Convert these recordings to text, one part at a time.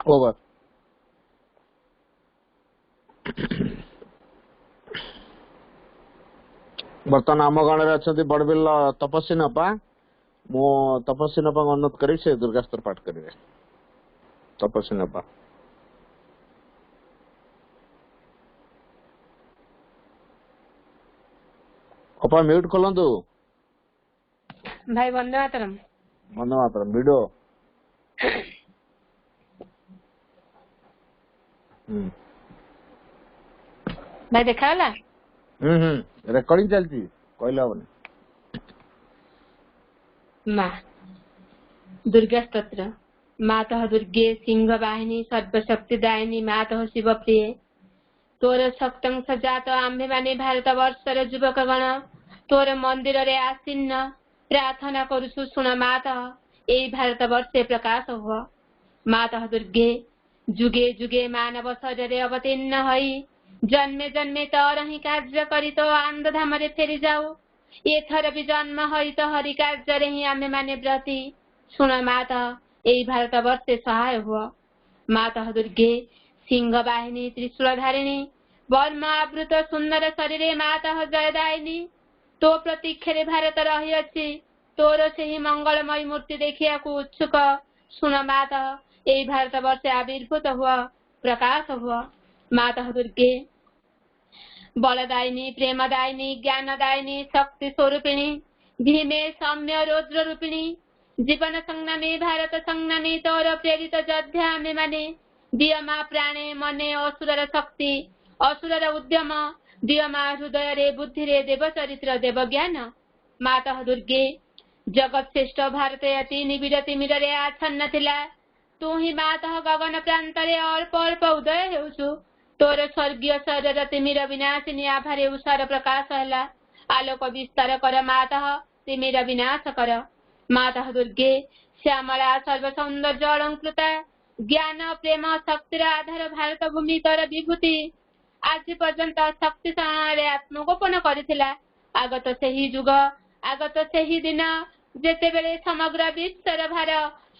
Over. बर्तमान आम गाँव में अच्छा बड़बिल तपस्वी नपा मु तपस्वी नपा अनुरोध करी से दुर्गास्त्र पाठ करेंगे। तपस्वी नपा अपा म्यूट खोलंतु भाई। वंदे मातरम। वंदे मातरम वीडियो। भाई देखा होला। रेकॉर्डिंग चलती कहला बने। माँ दुर्गा स्तोत्र। मातः दुर्गे सिंह वाहिनी सर्वशक्ति दायिनी मातः शिव प्रिय तोर शक्तं सजात आम्भे माने भारत वर्षर युवक गण तोर मंदिर रे आसीन्न प्रार्थना करुछु सुन मातः एई भारत वर्षे प्रकाश हुआ। मातः दुर्गे जुगे जुगे मानव शरीर अवतीर्ण हई जन्मे जन्मे तरही कार्य करी तो आंध धामरे फेरी जाऊ एथर भी जन्म हई तो हरि कार्य रे ही आम्भे माने व्रती सुन मातः एई भारत वर्षे सहाय हुआ। मातः दुर्गे सिंह वाहिनी त्रिशूल धारिणी वर्मा आवृत सुंदर शरीर मातः जयदायिनी तो प्रतीक्षे भारत रही अच्छी तोर से ही मंगलमय मूर्ति देखिया को उत्सुक सुन मातः यही भारत वर्ष आविर्भूत हुआ प्रकाश हुआ। मातः दुर्गे बलदायिनी प्रेमदायिनी ज्ञानदायिनी शक्ति स्वरूपिणी भीमे सौम्य रौद्र रूपिणी जीवन संग्रामी भारत संग्रामी तोर प्रेरित योद्धा आम्भे माने दिय मा प्राणे मने असुरर शक्ति असुरर उद्यम दिय मा हृदय रे बुद्धि रे देव चरित्र देव ज्ञान। मातः दुर्गे जगत श्रेष्ठ भारत अति निबिड़ तिमिर रे आच्छन्न थिला तू ही मातः गगन प्रांत रे अल्प अल्प उदय हेउछु तोर स्वर्गीय शरीर तिमिर विनाशिनी आभारे उषार प्रकाश हैला आलोक विस्तार कर मातः तिमिर विनाश कर। मातः दुर्गे श्यामला सर्व सौंदर्य अलंकृता ज्ञान प्रेम शक्तिर आधार भारत भूमि तोर विभूति आज पर्यंत शक्ति सारे आत्मगोपन करथिला आगत सेही जुग आगत सेही दिन जेतेबेले समग्र विश्वर भार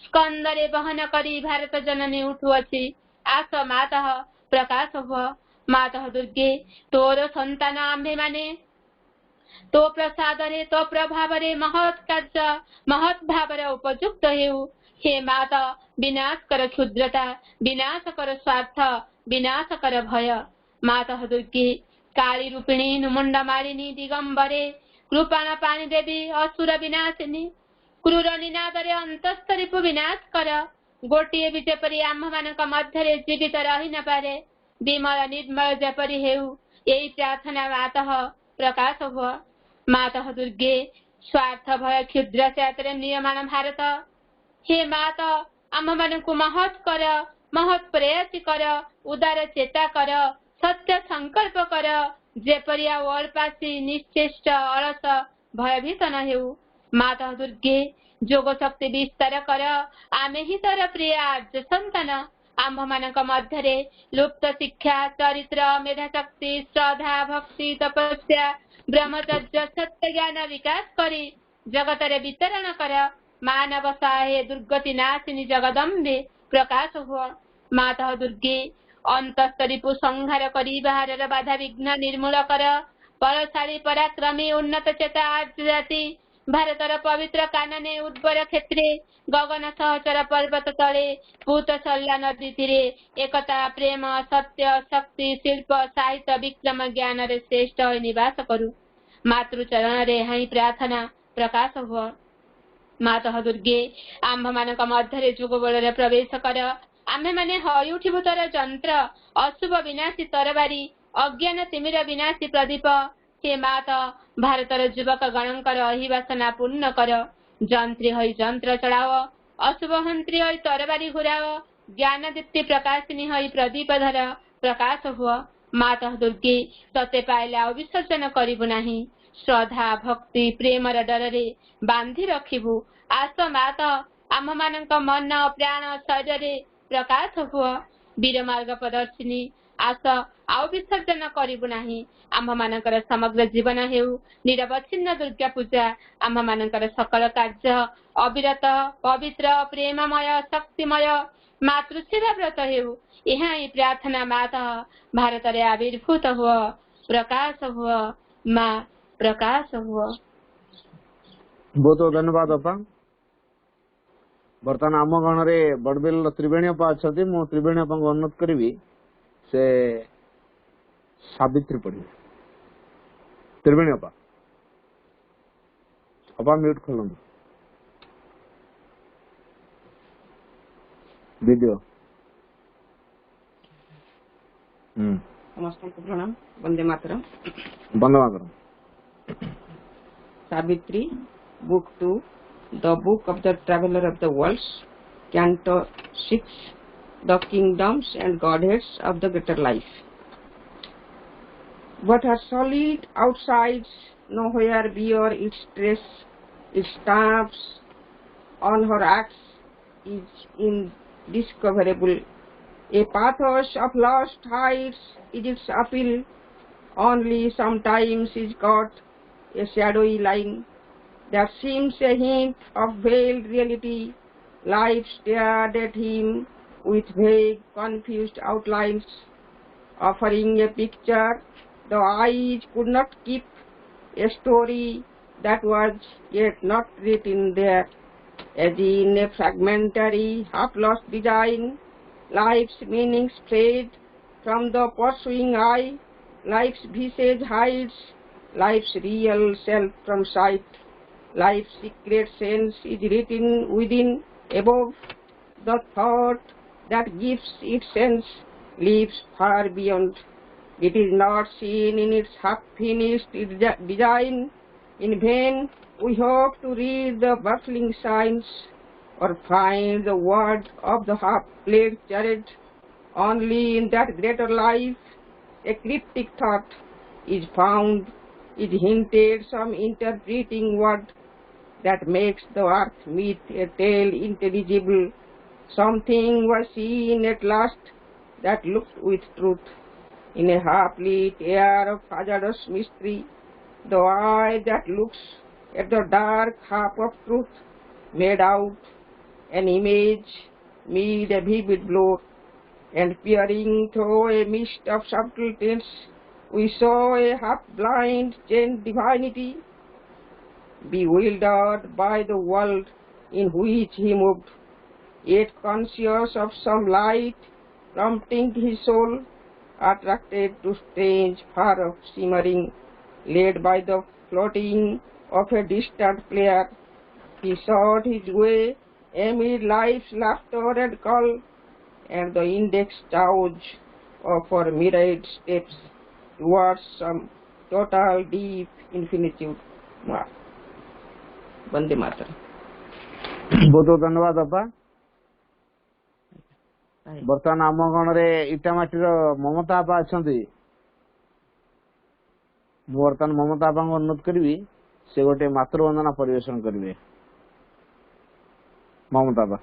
स्कंदरे बहन करी भारत जननी उठुअछि आस मातः प्रकाश हुआ। मातः दुर्गे तोर संतान आम्भे माने तो प्रसाद रे तो प्रभाव रे महत् कार्य महत् भाव रे उपयुक्त हेउ हे माता विनाश कर क्षुद्रता विनाश कर स्वार्थ विनाश कर भय। मातः दुर्गे काली रूपिणी नुमुंड मालिनी दिगंबरे कृपाण पाणी देवी असुर विनाशिनी क्रूर निनाद रे अंतस्थ रिपु विनाश कर गोटिए भी जेपरी आम्भ मानक मध्य जीवित रही न पारे विमल निर्मल जेपरी हेउ यही प्रार्थना मातः प्रकाश हुआ। मातः दुर्गे स्वार्थ भय क्षुद्र से नियमान भारत हे माता आम मानकु महत् कर महत् प्रयासी कर उदार चेता कर सत्य संकल्प कर जेपरी अल्पासी निश्चेष्ट अलस भयभीत न हेउ। माता दुर्गे जोग शक्ति विस्तार कर आमे ही तर प्रिय आर्य संतान आम्भ मानक मध्य लुप्त शिक्षा चरित्र मेधा शक्ति श्रद्धा भक्ति तपस्या ब्रह्मचर्य सत्य ज्ञान विकास करी जगत रे वितरण कर मानव सहाय दुर्गति नाशिनी जगदम्बे प्रकाश हुआ। माता दुर्गे अंतस्तरिपु संहार करी बाहर बाधा विघ्न निर्मूल कर परशाली पराक्रमी उन्नत चेता आर्य जाति भारतर पवित्र कानने उर्वर क्षेत्रे गगन सहचर पर्वत तले भूत सल्ला नदी तीरे एकता प्रेम सत्य शक्ति शिल्प साहित्य विक्रम ज्ञान रे श्रेष्ठ निवास करू मातृचरण रे हाई प्रार्थना प्रकाश हुआ। माता दुर्गे आम्भ मानक मध्य जुग बल प्रवेश कर आम्भे माने हई उठिबु तोर जंत्र अशुभ विनाशी तरबारी अज्ञान तिमिर विनाशी प्रदीप हे माता भारतर युवक गणकर अहिवासना पूर्ण कर जंत्री हई जंत्र चढ़ाओ अशुभ हंत्री हई तरबारी घुराओ ज्ञान दीप्ति प्रकाशिनी हई प्रदीप धर प्रकाश हुआ। माता दुर्गे तते पाइले आ विसर्जन करिबु नाही श्रद्धा भक्ति प्रेम डर रे बांधी रखिबु आस माता आम मानक मन प्राण शरीर प्रकाश हुआ। वीर मार्ग प्रदर्शिनी आस आउ विसर्जन करिबु नाही आम मानकर समग्र जीवन हेउ निरवच्छिन्न दुर्गा पूजा आम मानकर सकल कार्य अविरत पवित्र प्रेममय शक्तिमय मातृसेवा व्रत हेउ यहाँ ही प्रार्थना माता भारत रे आविर्भूत हुआ प्रकाश हुआ माँ प्रकाश हुआ। बहुत बहुत धन्यवाद अपा। बर्तमान आम गण रे बड़बिल त्रिवेणी अपा अच्छा मु त्रिवेणी अपा को अनुरोध करी से सावित्री पढ़े। त्रिवेणी अपा अपा म्यूट खोल वीडियो। समस्त को प्रणाम। Vande Mataram. Vande Mataram. Savitri, Book 2, The Book of the Traveler of the Worlds, Canto 6, The Kingdoms and Godheads of the Greater Life. But her solid outsides nowhere bear its trace, its stamps on her acts is indiscoverable. A pathos of lost heights is its appeal, only sometimes is caught a shadowy line that seems a hint of veiled reality. Life stared at him with vague, confused outlines, offering a picture the eyes could not keep, a story that was yet not written there. As in a fragmentary, half-lost design, life's meanings fade from the pursuing eye, life's visage hides life's real self from sight. Life's secret sense is written within, above. The thought that gives its sense lives far beyond. It is not seen in its half-finished design. In vain we hope to read the bustling signs or find the word of the half-played chariot. Only in that greater life a cryptic thought is found, is hinted, some interpreting word that makes the earth myth a tale intelligible. Something was seen at last that looked with truth in a half-lit air of hazardous mystery. The eye that looks at the dark half of truth made out an image mid a vivid blur, and peering through a mist of subtle tints, we saw a half-blind chained divinity, bewildered by the world in which he moved, yet conscious of some light prompting his soul, attracted to strange far-off shimmering, led by the floating of a distant player. He sought his way amid life's laughter and call, and the index touch of her myriad steps towards some total deep infinitude. Vande Mataram. बहुत बहुत धन्यवाद अपा। बर्तमान आम गण रे इटामाटीर ममता आपा अच्छा बर्तमान ममता आपा को अनुरोध करी से गोटे मातृवंदना परिवेशन करेंगे। ममता आपा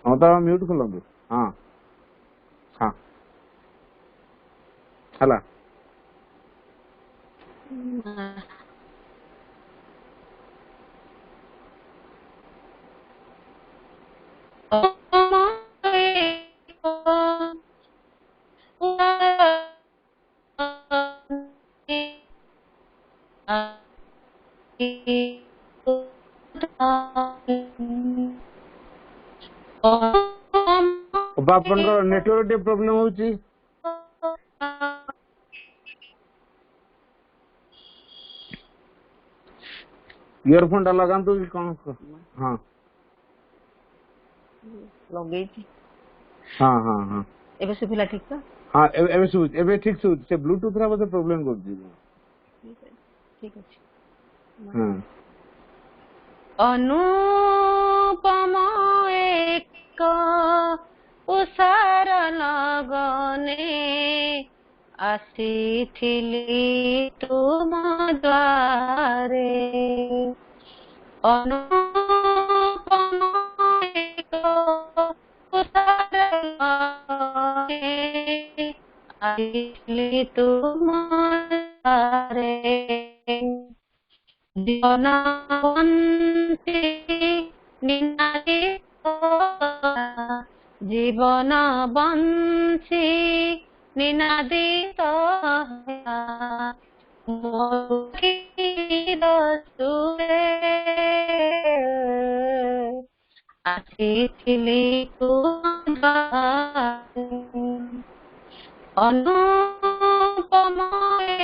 ममता म्यूट खोलु। हाँ हाँ हला नेटवर्क प्रोब्लेम होची। इयरफोन टा लगांतु कि कौन? हाँ लगे थी। हाँ हाँ हाँ एबे सुबिला ठीक तो? हाँ एबे सुबुच एबे ठीक सुबुच से ब्लूटूथ रा बोधे प्रोब्लेम करछि। ठीक अछि। हां अनुपम एक उसार लगने आसीथिली तुम द्वारे। अनुपम एक उसार लगने आसीथिली तुम द्वारे। জীবন বঞ্চি নিনাদিত জীবন বঞ্চি নিনাদিত মোহিত সুরে আসিছিলি তোমার অনুপম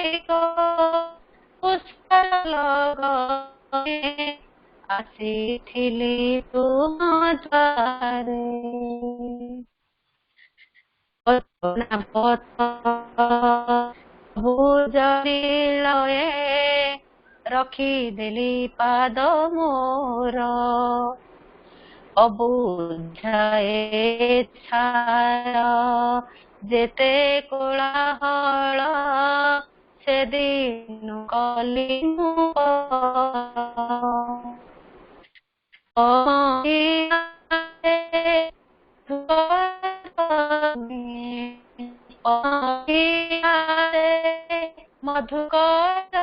এক পুষ্পর লগনে আসিছিলি তোমারে পথনা পথ ভুজনিলয়ে ରଖିଦେଲି ପାଦ ମୋର ଅବୁଝାଏ ଛାର ଯେତେ କୋଳାହଳ ସେଦିନ କଲି ମୁଁ ମଧୁକର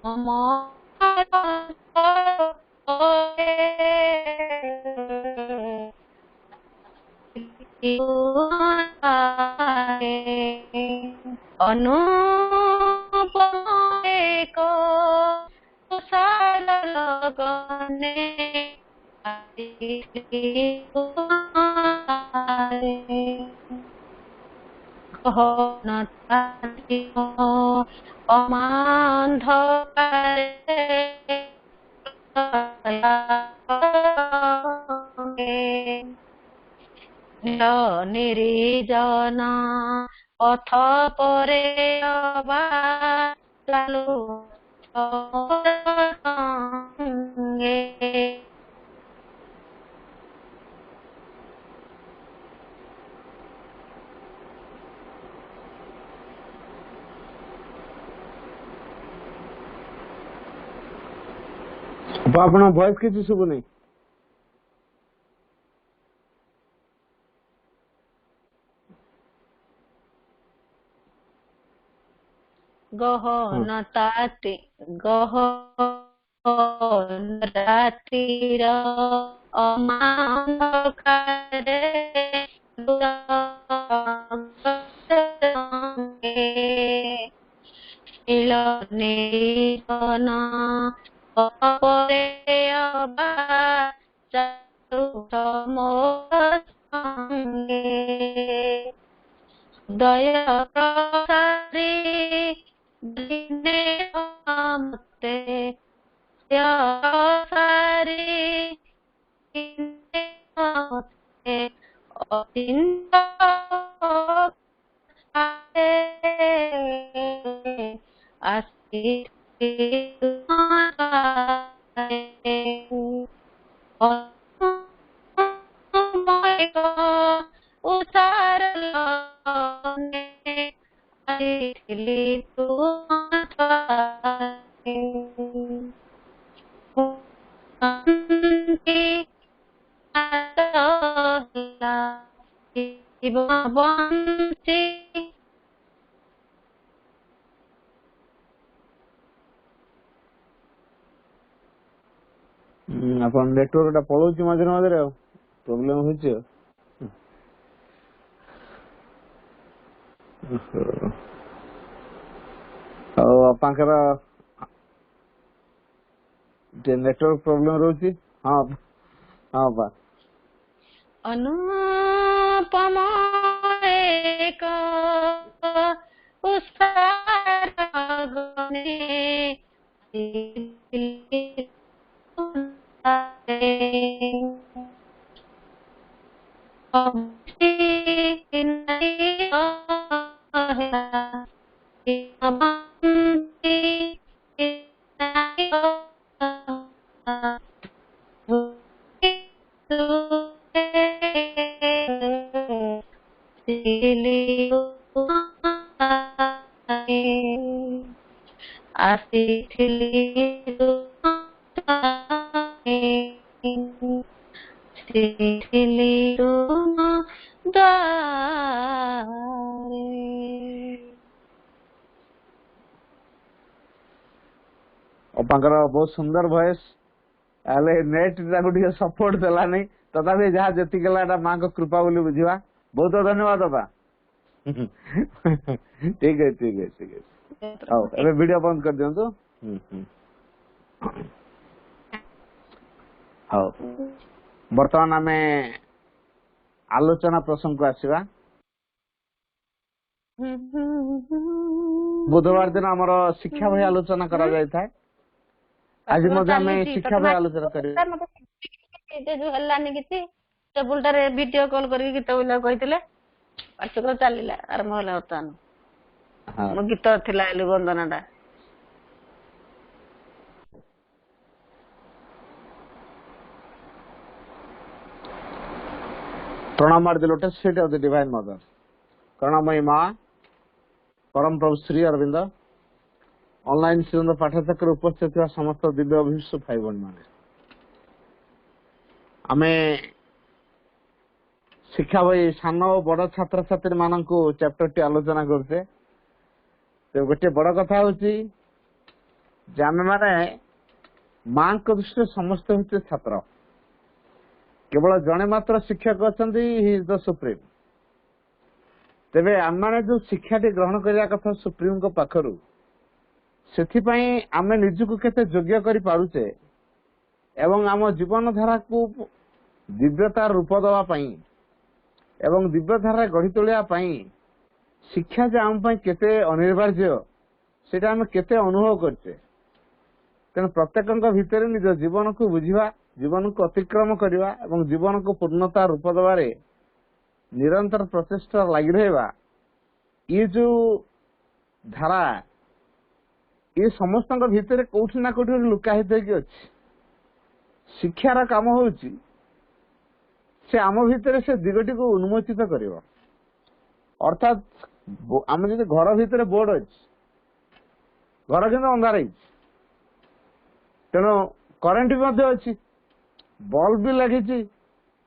ମମ অনুপম এক তুষার লগনে আসিলি তোমারে গহন তারিম ଅମାନ୍ଧକାରେ নির্জন পথ পরে অবা চালু সঙ্গে ଆପଣଙ୍କ ଭଏସ କିଛି ଶୁଭୁନି। গহন তাতি গহন রাত্রির অমান্ଧকারে নীল নির্জন পরে অবা চালু সঙ্গে দয়া প্রসারী দিনে মতে প্রসারী দিনে মতে অচিন্ত আসি উতার লনে আসিলি তোমারে জীবন বঞ্চি ଆପଣ ନେଟୱାର୍କ ଟା ପଳଉଛି ମଝିରେ ମଝିରେ ଆଉ ପ୍ରୋବ୍ଲେମ ହଉଛି ଆଉ ଆପଣଙ୍କର ନେଟୱାର୍କ ପ୍ରୋବ୍ଲେମ ରହୁଛି। ହଁ ହଁ ବା ଅନୁପମ ଏକ ପୁଷ୍ପରାଗନେ আসিছিলি ଅପାଙ୍କର ବହୁତ ସୁନ୍ଦର ଭଏସ ହେଲେ ନେଟ୍ ତାକୁ ଟିକେ ସପୋର୍ଟ ଦେଲାନି ତଥାପି ଯାହା ଯେତିକି ହେଲା ଏଟା ମାଙ୍କ କୃପା ବୋଲି ବୁଝିବା ବହୁତ ଧନ୍ୟବାଦ ଅପା ଠିକ ଅଛି ଠିକ ଅଛି ଠିକ ଅଛି ହଉ ଏବେ ଭିଡିଓ ବନ୍ଦ କରିଦିଅନ୍ତୁ ହଉ ବର୍ତ୍ତମାନ ଆମେ ଆଲୋଚନା ପ୍ରସଙ୍ଗକୁ ଆସିବା ବୁଧବାର ଦିନ ଆମର ଶିକ୍ଷା ଭାଇ ଆଲୋଚନା କରାଯାଇଥାଏ ଆଜି ମଧ୍ୟ ଆମେ ଶିକ୍ଷା ଭାଇ ଆଲୋଚନା କରିବା ହେଲାନି କିଛି ଟେବୁଲଟାରେ ଭିଡିଓ କଲ୍ କରିକି ଗୀତ ବୋଲିବାକୁ କହିଥିଲେ ପାଠ୍ୟକ୍ରମ ଚାଲିଲା ଆରମ୍ଭ ହେଲା ବର୍ତ୍ତମାନ ମୋ ଗୀତ ଥିଲା ଏଲୁ ବନ୍ଦନା ଟା प्रणाम at the lotus feet of the divine mother करुणामयी माँ परम प्रभु श्री अरविंद ऑनलाइन श्रीरंद पाठचक्र उपस्थित समस्त दिव्य अभिष्ट भाई बहन माने आमे शिक्षा भाई सान और बड़ छात्र छात्री मानक चैप्टर टी आलोचना करते गोटे बड़ कथा होची आमे माने माँ दृष्टि समस्त होते छात्र केवल जड़े मात्र शिक्षक अच्छा ही इज द सुप्रीम तेरे आम मैंने जो शिक्षाटी ग्रहण करने कथा सुप्रीम को पाखरु सेथिपाई आमे निजको केते योग्य करि पारुचे एवं आम जीवन धारा को दिव्यता रूप दवा पाई एवं दिव्य धारा गढ़ी तोलिया पाई शिक्षा जे आम पाई केते अनिवार्य सेटा आमे केते अनुभव करचे तेन प्रत्येकଙ୍କ भितर निज जीवन को बुझिबा जीवन को अतिक्रम करवा एवं जीवन को पूर्णता रूप दबारे निरंतर प्रचेष्टा लगी रहा ये जो धारा ये समस्त भितर कौटी ना कौटी लुकाहित अच्छी शिक्षार काम हूँ से आम भितर से दिगटी को उन्मोचित कर अर्थात आम जो घर भितर बोर्ड अच्छी घर कि अंधार तेणु करेन्ट भी अच्छी बल्ब भी लगी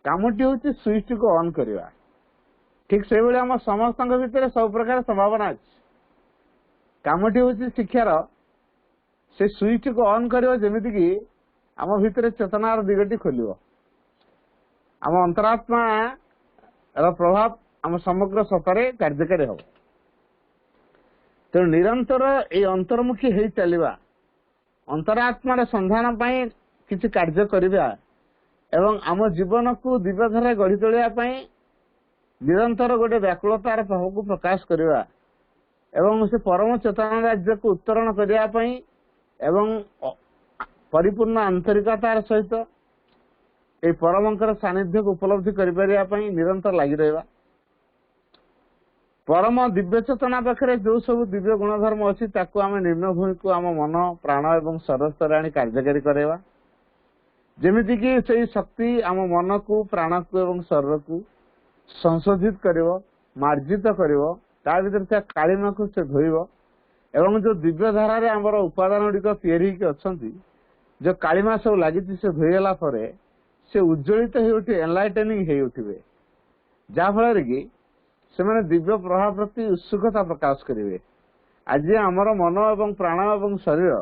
कामटी हूँ स्विच को ऑन करवा ठीक से भाई आम समस्त भितर सब प्रकार संभावना अच्छी कामटी हूँ शिक्षार से स्विच को ऑन करवा जमीती कि आम भितर चेतनार दिगटी खोल आम अंतरात्मा प्रभाव आम समग्र सतरे कार्यकारी हम तेणु निरंतर ये अंतर्मुखी हो चलवा अंतरात्मार संधान किसी कार्य करवा एवं आम जीवन को दिव्यधारा गढ़ी तोलिया निरंतर गोटे व्याकुलतार भाव को प्रकाश करवा एवं से परम चेतना राज्य को उत्तरण करने एवं परिपूर्ण आंतरिकतार सहित ये परमंकर सानिध्य को उपलब्धि करने निरंतर लगी रहा परम दिव्य चेतना पाखे जो सब दिव्य गुणधर्म अच्छी आम निम्न भूमि को आम मन प्राण एवं शरीर स्तर आनी कार्यकारी करवा जेमिति कि से शक्ति आम मन को प्राण को एवं शरीर को संशोधित करिवो मार्जित करिवो ता भीतर से कालिमा को से धोइवो एवं जो दिव्य धारा रे हमर उपादान गुड़िक तैयारी के अछंती जो कालिमा सब लागि से धोइला परे से उज्जवलित हे उठी एनलाइटनिंग हे उठिबे जा फल कि से माने दिव्य प्रभाव प्रति उत्सुकता प्रकाश करिवे आज हमर मन एवं प्राण एवं शरीर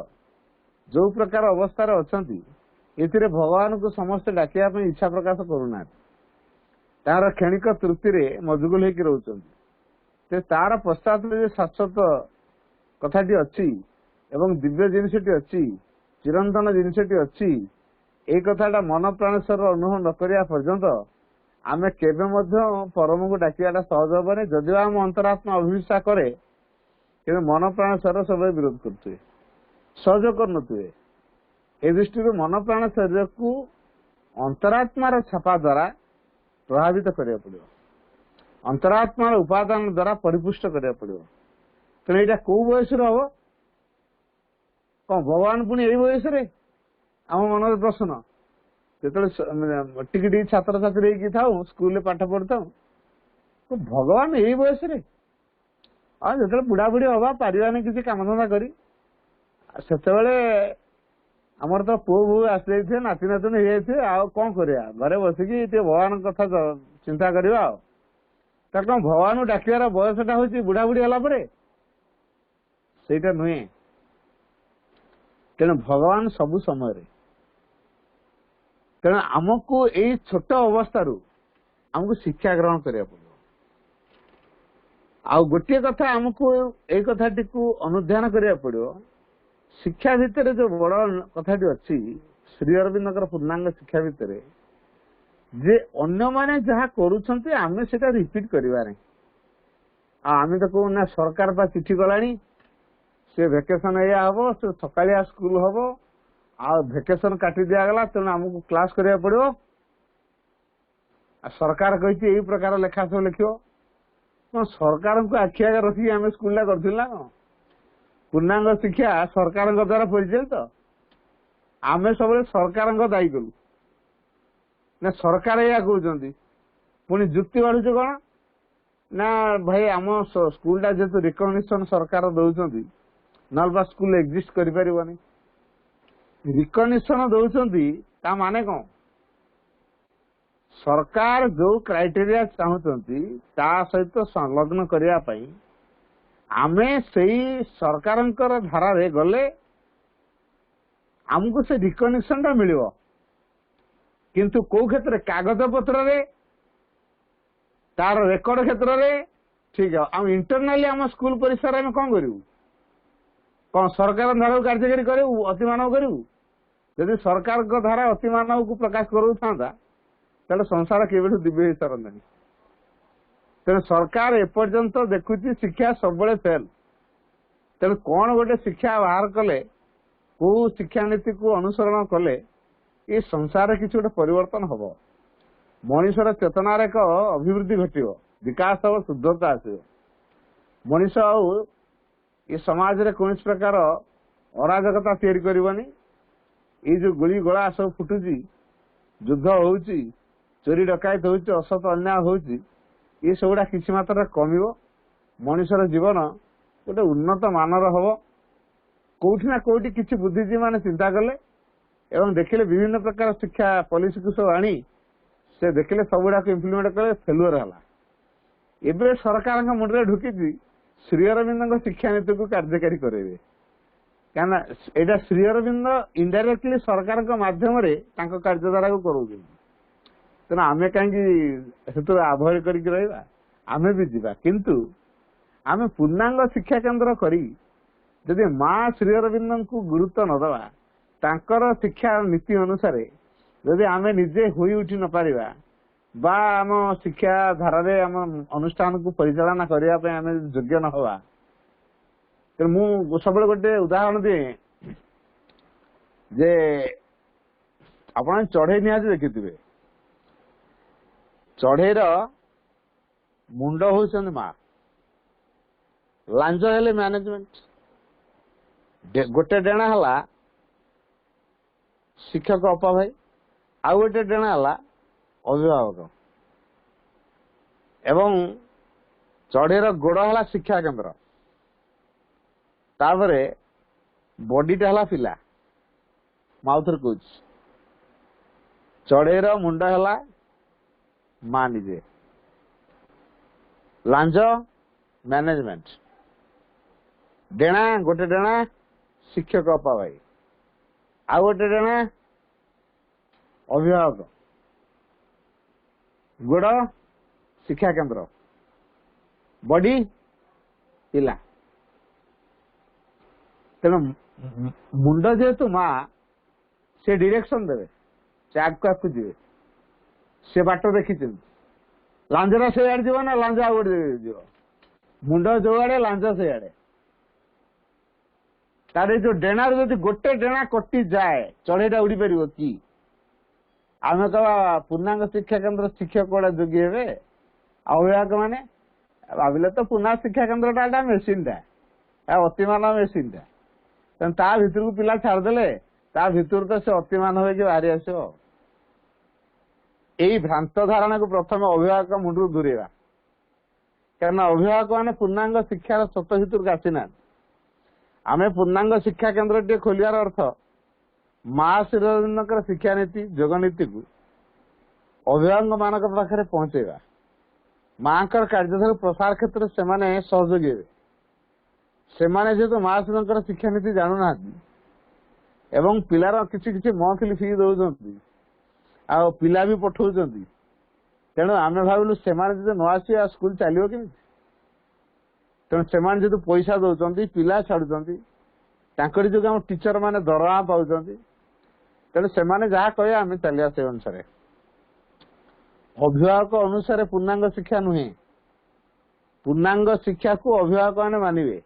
जो प्रकार अवस्था रे अछंती एथिरे भगवान को समस्त डाकिया इच्छा प्रकाश करूना तार क्षणिक तृप्ति मजगुल होकर रोचे तार पश्चात जो शाश्वत कथाटी अच्छी एवं दिव्य जिनसटी अच्छी चिरंतन जिनसटी अच्छी ये कथाटा मन प्राण शरीर अनुभव न करिया पर्यंत आमे केबे मध्य परम को डाकियाटा सहज हेनी जदिव आम अंतरात्मा अभिविश्वास करे कि मन प्राण शरीर सब विरोध करते सहयोग करनुए ए दृष्टि मन प्राण शरीर को अंतरात्मार छापा द्वारा प्रभावित करिया पड़ो अंतरात्मार उपादान द्वारा परिपुष्ट करिया पड़ो तेणु यहाँ कौ बयस हम कौन भगवान पुणी यही बयस आम मन प्रश्न जो टी छात्र छात्री था स्कूल पाठ पढ़ी था तो भगवान यही बयस जो बुढ़ा बुढ़ी हवा पारानी किसी काम धंदा करी से आमर तो पुओ बो आसी जाइए नाती नातुणी हो जाइए कौन करा घरे बसिकी भगवान कथा चिंता करवा कौन भगवान डाकिबार बयसटा हूँ बुढ़ा बुढ़ी है नुहे तेणु भगवान सबु समय तेणु आमको यही छोट अवस्था आमको शिक्षा ग्रहण करने पड़ो आ गोटे कथा आमको यही कथाटी को अनुध्यान करने पड़ो शिक्षा भितर जो बड़ कथाटी अच्छी श्री अरविंद पूर्णांग शिक्षा भितर जे अन्य माने जहाँ करुछंती आमे सेटा रिपीट करबा नहीं आमे तो कहू ना सरकार बा चिठी गलानी से वेकेशन या हबो से सकालिया स्कूल हबो आ वेकेशन काटी दिया गला तेणु हमको क्लास करिया पड़ो सरकार कहिछि एही प्रकार लेखा सब लिखियो तो सरकार को आखि आगे रखी आमे स्कूल ला करथिल ना पूर्णांग शिक्षा सरकार द्वारा परिचालित आमे सब सरकार दायी करू ना सरकार या कहते पुणी जुक्ति बाढ़ुचे कौन ना भाई आम स्कूल जेहेतु रिकग्निशन सरकार दौरान ना स्कूल एक्जिस्ट कर रिकग्निशन दौरान माने कौन सरकार जो क्राइटेरिया चाहते सहित संलग्न करने आमे से सरकार धारा रे गले आमको से रिकग्निशन टा मिलिबो किंतु कौ क्षेत्र कागज पत्र रे तार रेकर्ड क्षेत्र रे ठीक है हम इंटरनाली आम स्कूल परिसर में कौन करूँ कौन सरकार धारा कार्यकारी करूँ अति मानव करूँ यदि सरकार धारा अति मानव को प्रकाश करू था संसार केवल दिव्य हो सारंता तेणु सरकार एपर्यंत देखुची शिक्षा सब फेल तेणु कौन गोटे शिक्षा बाहर कले को शिक्षा नीति को अनुसरण कले ये संसार किसी गोटे परिवर्तन हम मनीषर चेतनार एक अभिवृद्धि घटो विकास हम शुद्धता आसो मनीष ये समाज रे कौन प्रकार अराजकता तैयारी करबनी ये जो गोली गोला सब फुटुची युद्ध होउची चोरी डकायत होउची असत अन्याय होउची ये सबुड़ा किसी मात्रा कमिबो मनीषर जीवन गोटे उन्नत मानर हम कोठी ना कोठी किसी बुद्धिजीवी माने चिंता कले एवं देखिले विभिन्न प्रकार शिक्षा पॉलिसी को सब आनी से देखिले सबुड़ा इम्प्लीमेंट कले फेलुअर हला एबे सरकार मुंडे ढुकी श्री अरविंद शिक्षा नीति को कार्यकारी करेबे क्या एटा श्री अरविंद इनडायरेक्टली सरकार माध्यम कार्यधारा को करों तेना आमे कहीं अभॉइड करके रहिबा आमे भी जीवा किंतु आमे पूर्णांग शिक्षा केंद्र करी जदि माँ श्री अरविंद को गुरुत्व न दवा तांकर शिक्षा नीति अनुसार जदि आमे निजे होई उठी न पारिबा बा आम शिक्षा धारा रे आम अनुष्ठान को परिचालना करने पे आमे योग्य न हवा तो मु सब गोटे उदाहरण दिए जे आपण चढ़ई निहाती देखिथिबे चढ़ईर मुंड होउछन माँ लांज हेले मैनेजमेंट गोटे डेणा हला शिक्षक अपा भाई आउ गोटे डेणा हला अभिभावक एवं चढ़ईर गोड़ हला शिक्षा केंद्र तापरे बॉडीटा हला पिला माउथर कोच चढ़ईर मुंड हला माँ निजे लांज मैनेजमेंट डेणा गोटे डेणा शिक्षक अपा भाई आउ गोटे डेणा अभिभावक गोड़ शिक्षा केंद्र बॉडी पिला तेणु मुंड जेहेतु माँ से डायरेक्शन देवे से आगे जी से बाट देखी लांजरा से आड़े जीव ना लांज आउ गोटे जीव मुंड जो आड़े लांज से आड़े तारे जो डेणा जो गोटे डेणा कटि जाए चढ़ईटा उड़ी पार कि आम कह पूर्णांग शिक्षा केंद्र शिक्षक कौड़ा जोगी हे अभिभावक मैंने भाविले तो पूर्णांग शिक्षा केंद्र मेसीन टा अतिमान मेसीन टा ता भीतर को पिला छाड़देले ता भीतर तो से अतिमान हो बाहरी आसो यही भ्रांत धारणा को प्रथम अभिभावक मुंडू दूरेवा कारण अभिभावक मैंने पूर्णांग शिक्षार सत भीतर को आसीना आम पूर्णांग शिक्षा केंद्र टे खोलियार अर्थ माँ श्री अरविंद शिक्षा नीति जोग नीति को अभिभावक मान पाखे पहुंचेगा माँ कार्यधारा प्रसार क्षेत्र से सहयोगी हे से जेहेतु माँ श्री शिक्षा नीति जानू ना ଏବଂ ପିଲାର କିଛି କିଛି ମନ୍ଥଲି ଫି ଦଉଛନ୍ତି ଆଉ ପିଲା ବି ପଠଉଛନ୍ତି। ତେଣୁ ଆମେ ଭାବିଲୁ ସେମାନେ ଯଦି ନ ଆସିବେ ଆଉ ସ୍କୁଲ ଚାଲିବ କେମିତି? ତେଣୁ ସେମାନେ ଯଦି ପଇସା ଦଉଛନ୍ତି, ପିଲା ଛାଡୁଛନ୍ତି, ତାଙ୍କରି ଯୋଗୁଁ ଆମ ଟିଚର ମାନେ ଦରମା ପାଉଛନ୍ତି। ତେଣୁ ସେମାନେ ଯାହା କହିବେ ଆମେ ଚାଲିବା ସେ ଅନୁସାରେ। ଅଭିଭାବକ ଅନୁସାରେ ପୂର୍ଣ୍ଣାଙ୍ଗ ଶିକ୍ଷା ନୁହେଁ। ପୂର୍ଣ୍ଣାଙ୍ଗ ଶିକ୍ଷାକୁ ଅଭିଭାବକ ମାନେ ମାନିବେ।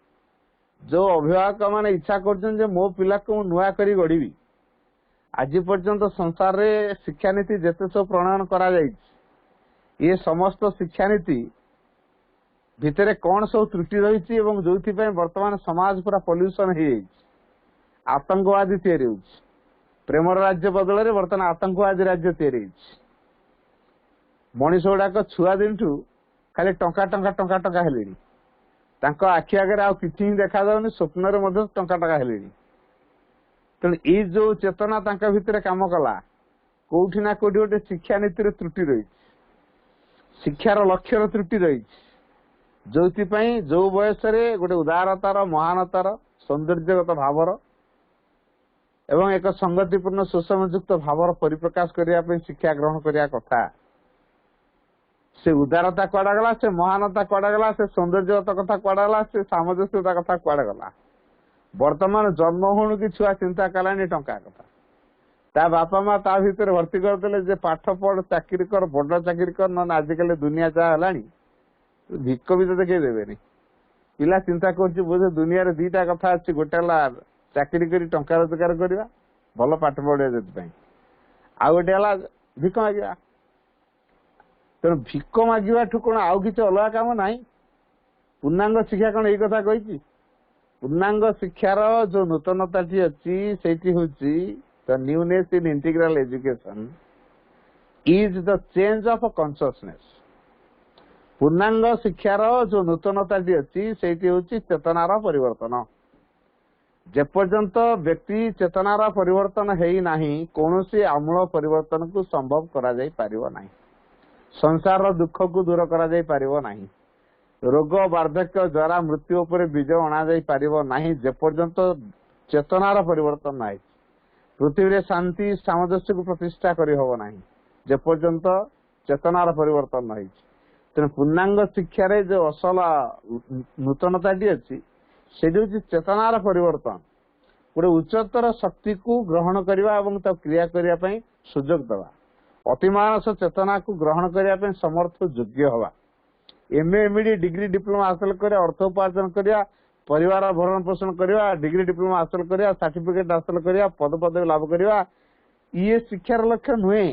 ଯୋଉ ଅଭିଭାବକ ମାନେ ଇଚ୍ଛା କରୁଛନ୍ତି ଯେ ମୋ ପିଲାକୁ ମୁଁ ନୂଆ କରି ଗଢିବି, ଆଜି ପର୍ଯ୍ୟନ୍ତ ସଂସାରରେ ଶିକ୍ଷାନୀତି ଯେତେ ସବୁ ପ୍ରଣୟନ କରାଯାଇଛି, ଏ ସମସ୍ତ ଶିକ୍ଷାନୀତି ଭିତରେ କଣ ସବୁ ତ୍ରୁଟି ରହିଛି ଏବଂ ଯୋଉଥିପାଇଁ ବର୍ତ୍ତମାନ ସମାଜ ପୁରା ପଲ୍ୟୁସନ ହେଇଯାଇଛି, ଆତଙ୍କବାଦୀ ତିଆରି ହେଉଛି। ପ୍ରେମର ରାଜ୍ୟ ବଦଳରେ ବର୍ତ୍ତମାନ ଆତଙ୍କବାଦୀ ରାଜ୍ୟ ତିଆରି ହେଇଛି। ମଣିଷ ଗୁଡାକ ଛୁଆ ଦିନଠୁ ଖାଲି ଟଙ୍କା ଟଙ୍କା ଟଙ୍କା ଟଙ୍କା ହେଲେଣି। ତାଙ୍କ ଆଖି ଆଗରେ ଆଉ କିଛି ହିଁ ଦେଖାଯାଉନି, ସ୍ୱପ୍ନରେ ମଧ୍ୟ ଟଙ୍କା ଟଙ୍କା ହେଲେଣି। ତେଣୁ ଏଇ ଯୋଉ ଚେତନା ତାଙ୍କ ଭିତରେ କାମ କଲା, କୋଉଠି ନା କୋଉଠି ଗୋଟେ ଶିକ୍ଷାନୀତିରେ ତ୍ରୁଟି ରହିଛି, ଶିକ୍ଷାର ଲକ୍ଷ୍ୟର ତ୍ରୁଟି ରହିଛି। ଯୋଉଥିପାଇଁ ଯୋଉ ବୟସରେ ଗୋଟେ ଉଦାରତାର, ମହାନତାର, ସୌନ୍ଦର୍ଯ୍ୟଗତ ଭାବର ଏବଂ ଏକ ସଂଗତିପୂର୍ଣ୍ଣ ସୁଷମଯୁକ୍ତ ଭାବର ପରିପ୍ରକାଶ କରିବା ପାଇଁ ଶିକ୍ଷା ଗ୍ରହଣ କରିବା କଥା, ସେ ଉଦାରତା କୁଆଡେ ଗଲା, ସେ ମହାନତା କୁଆଡେ ଗଲା, ସେ ସୌନ୍ଦର୍ଯ୍ୟଗତ କଥା କୁଆଡେ ଗଲା, ସେ ସାମଞ୍ଜସ୍ୟତା କଥା କୁଆଡେ ଗଲା? ବର୍ତ୍ତମାନ ଜନ୍ମ ହଉଣୁ କି ଛୁଆ ଚିନ୍ତା କଲାଣି ଟଙ୍କା କଥା। ତା ବାପା ମା ତା ଭିତରେ ଭର୍ତ୍ତି କରିଦେଲେ ଯେ ପାଠ ପଢ, ଚାକିରି କର, ବଡ ଚାକିରି କର, ନହେଲେ ଆଜିକାଲି ଦୁନିଆ ଯାହା ହେଲାଣି ଭିକ ବି ତତେ କେହି ଦେବେନି। ପିଲା ଚିନ୍ତା କରୁଛି ବୋଧେ ଦୁନିଆରେ ଦିଟା କଥା ଅଛି, ଗୋଟେ ହେଲା ଚାକିରି କରି ଟଙ୍କା ରୋଜଗାର କରିବା, ଭଲ ପାଠ ପଢିବା ସେଥିପାଇଁ, ଆଉ ଗୋଟେ ହେଲା ଭିକ ମାଗିବା। ତେଣୁ ଭିକ ମାଗିବାଠୁ କଣ ଆଉ କିଛି ଅଲଗା କାମ ନାହିଁ? ପୂର୍ଣ୍ଣାଙ୍ଗ ଶିକ୍ଷା କଣ ଏଇ କଥା କହିଛି? ପୂର୍ଣ୍ଣାଙ୍ଗ ଶିକ୍ଷାର ଯୋଉ ନୂତନତାଟି ଅଛି ସେଇଠି ହଉଛି the newness in integral education is the change of consciousness। ପୂର୍ଣ୍ଣାଙ୍ଗ ଶିକ୍ଷାର ଯୋଉ ନୂତନତାଟି ଅଛି ସେଇଠି ହଉଛି ଚେତନାର ପରିବର୍ତ୍ତନ। ଯେପର୍ଯ୍ୟନ୍ତ ବ୍ୟକ୍ତି ଚେତନାର ପରିବର୍ତ୍ତନ ହେଇନାହିଁ, କୌଣସି ଆମୂଳ ପରିବର୍ତ୍ତନକୁ ସମ୍ଭବ କରାଯାଇ ପାରିବ ନାହିଁ। ସଂସାରର ଦୁଃଖକୁ ଦୂର କରାଯାଇ ପାରିବ ନାହିଁ। ରୋଗ, ବାର୍ଦ୍ଧକ୍ୟ, ଜରା, ମୃତ୍ୟୁ ଉପରେ ବିଜୟ ଅଣାଯାଇ ପାରିବ ନାହିଁ ଯେପର୍ଯ୍ୟନ୍ତ ଚେତନାର ପରିବର୍ତ୍ତନ ନାହିଁ। ପୃଥିବୀରେ ଶାନ୍ତି ସାମଞ୍ଜସ୍ୟକୁ ପ୍ରତିଷ୍ଠା କରିହବ ନାହିଁ ଯେପର୍ଯ୍ୟନ୍ତ ଚେତନାର ପରିବର୍ତ୍ତନ ହେଇଛି। ତେଣୁ ପୂର୍ଣ୍ଣାଙ୍ଗ ଶିକ୍ଷାରେ ଯୋଉ ଅସଲ ନୂତନତାଟି ଅଛି ସେଠି ହଉଛି ଚେତନାର ପରିବର୍ତ୍ତନ। ଗୋଟେ ଉଚ୍ଚତର ଶକ୍ତିକୁ ଗ୍ରହଣ କରିବା ଏବଂ ତାକୁ କ୍ରିୟା କରିବା ପାଇଁ ସୁଯୋଗ ଦେବା, ଅତିମାନସ ଚେତନାକୁ ଗ୍ରହଣ କରିବା ପାଇଁ ସମର୍ଥ ଯୋଗ୍ୟ ହବା, MA MD ଡିଗ୍ରୀ ଡିପ୍ଲୋମା ହାସଲ କରିବା, ଅର୍ଥ ଉପାର୍ଜନ କରିବା, ପରିବାର ଭରଣ ପୋଷଣ କରିବା, ଡିଗ୍ରୀ ଡିପ୍ଲୋମା ହାସଲ କରିବା, ସାର୍ଟିଫିକେଟ ହାସଲ କରିବା, ପଦପଦବୀ ଲାଭ କରିବା, ଇଏ ଶିକ୍ଷାର ଲକ୍ଷ୍ୟ ନୁହେଁ।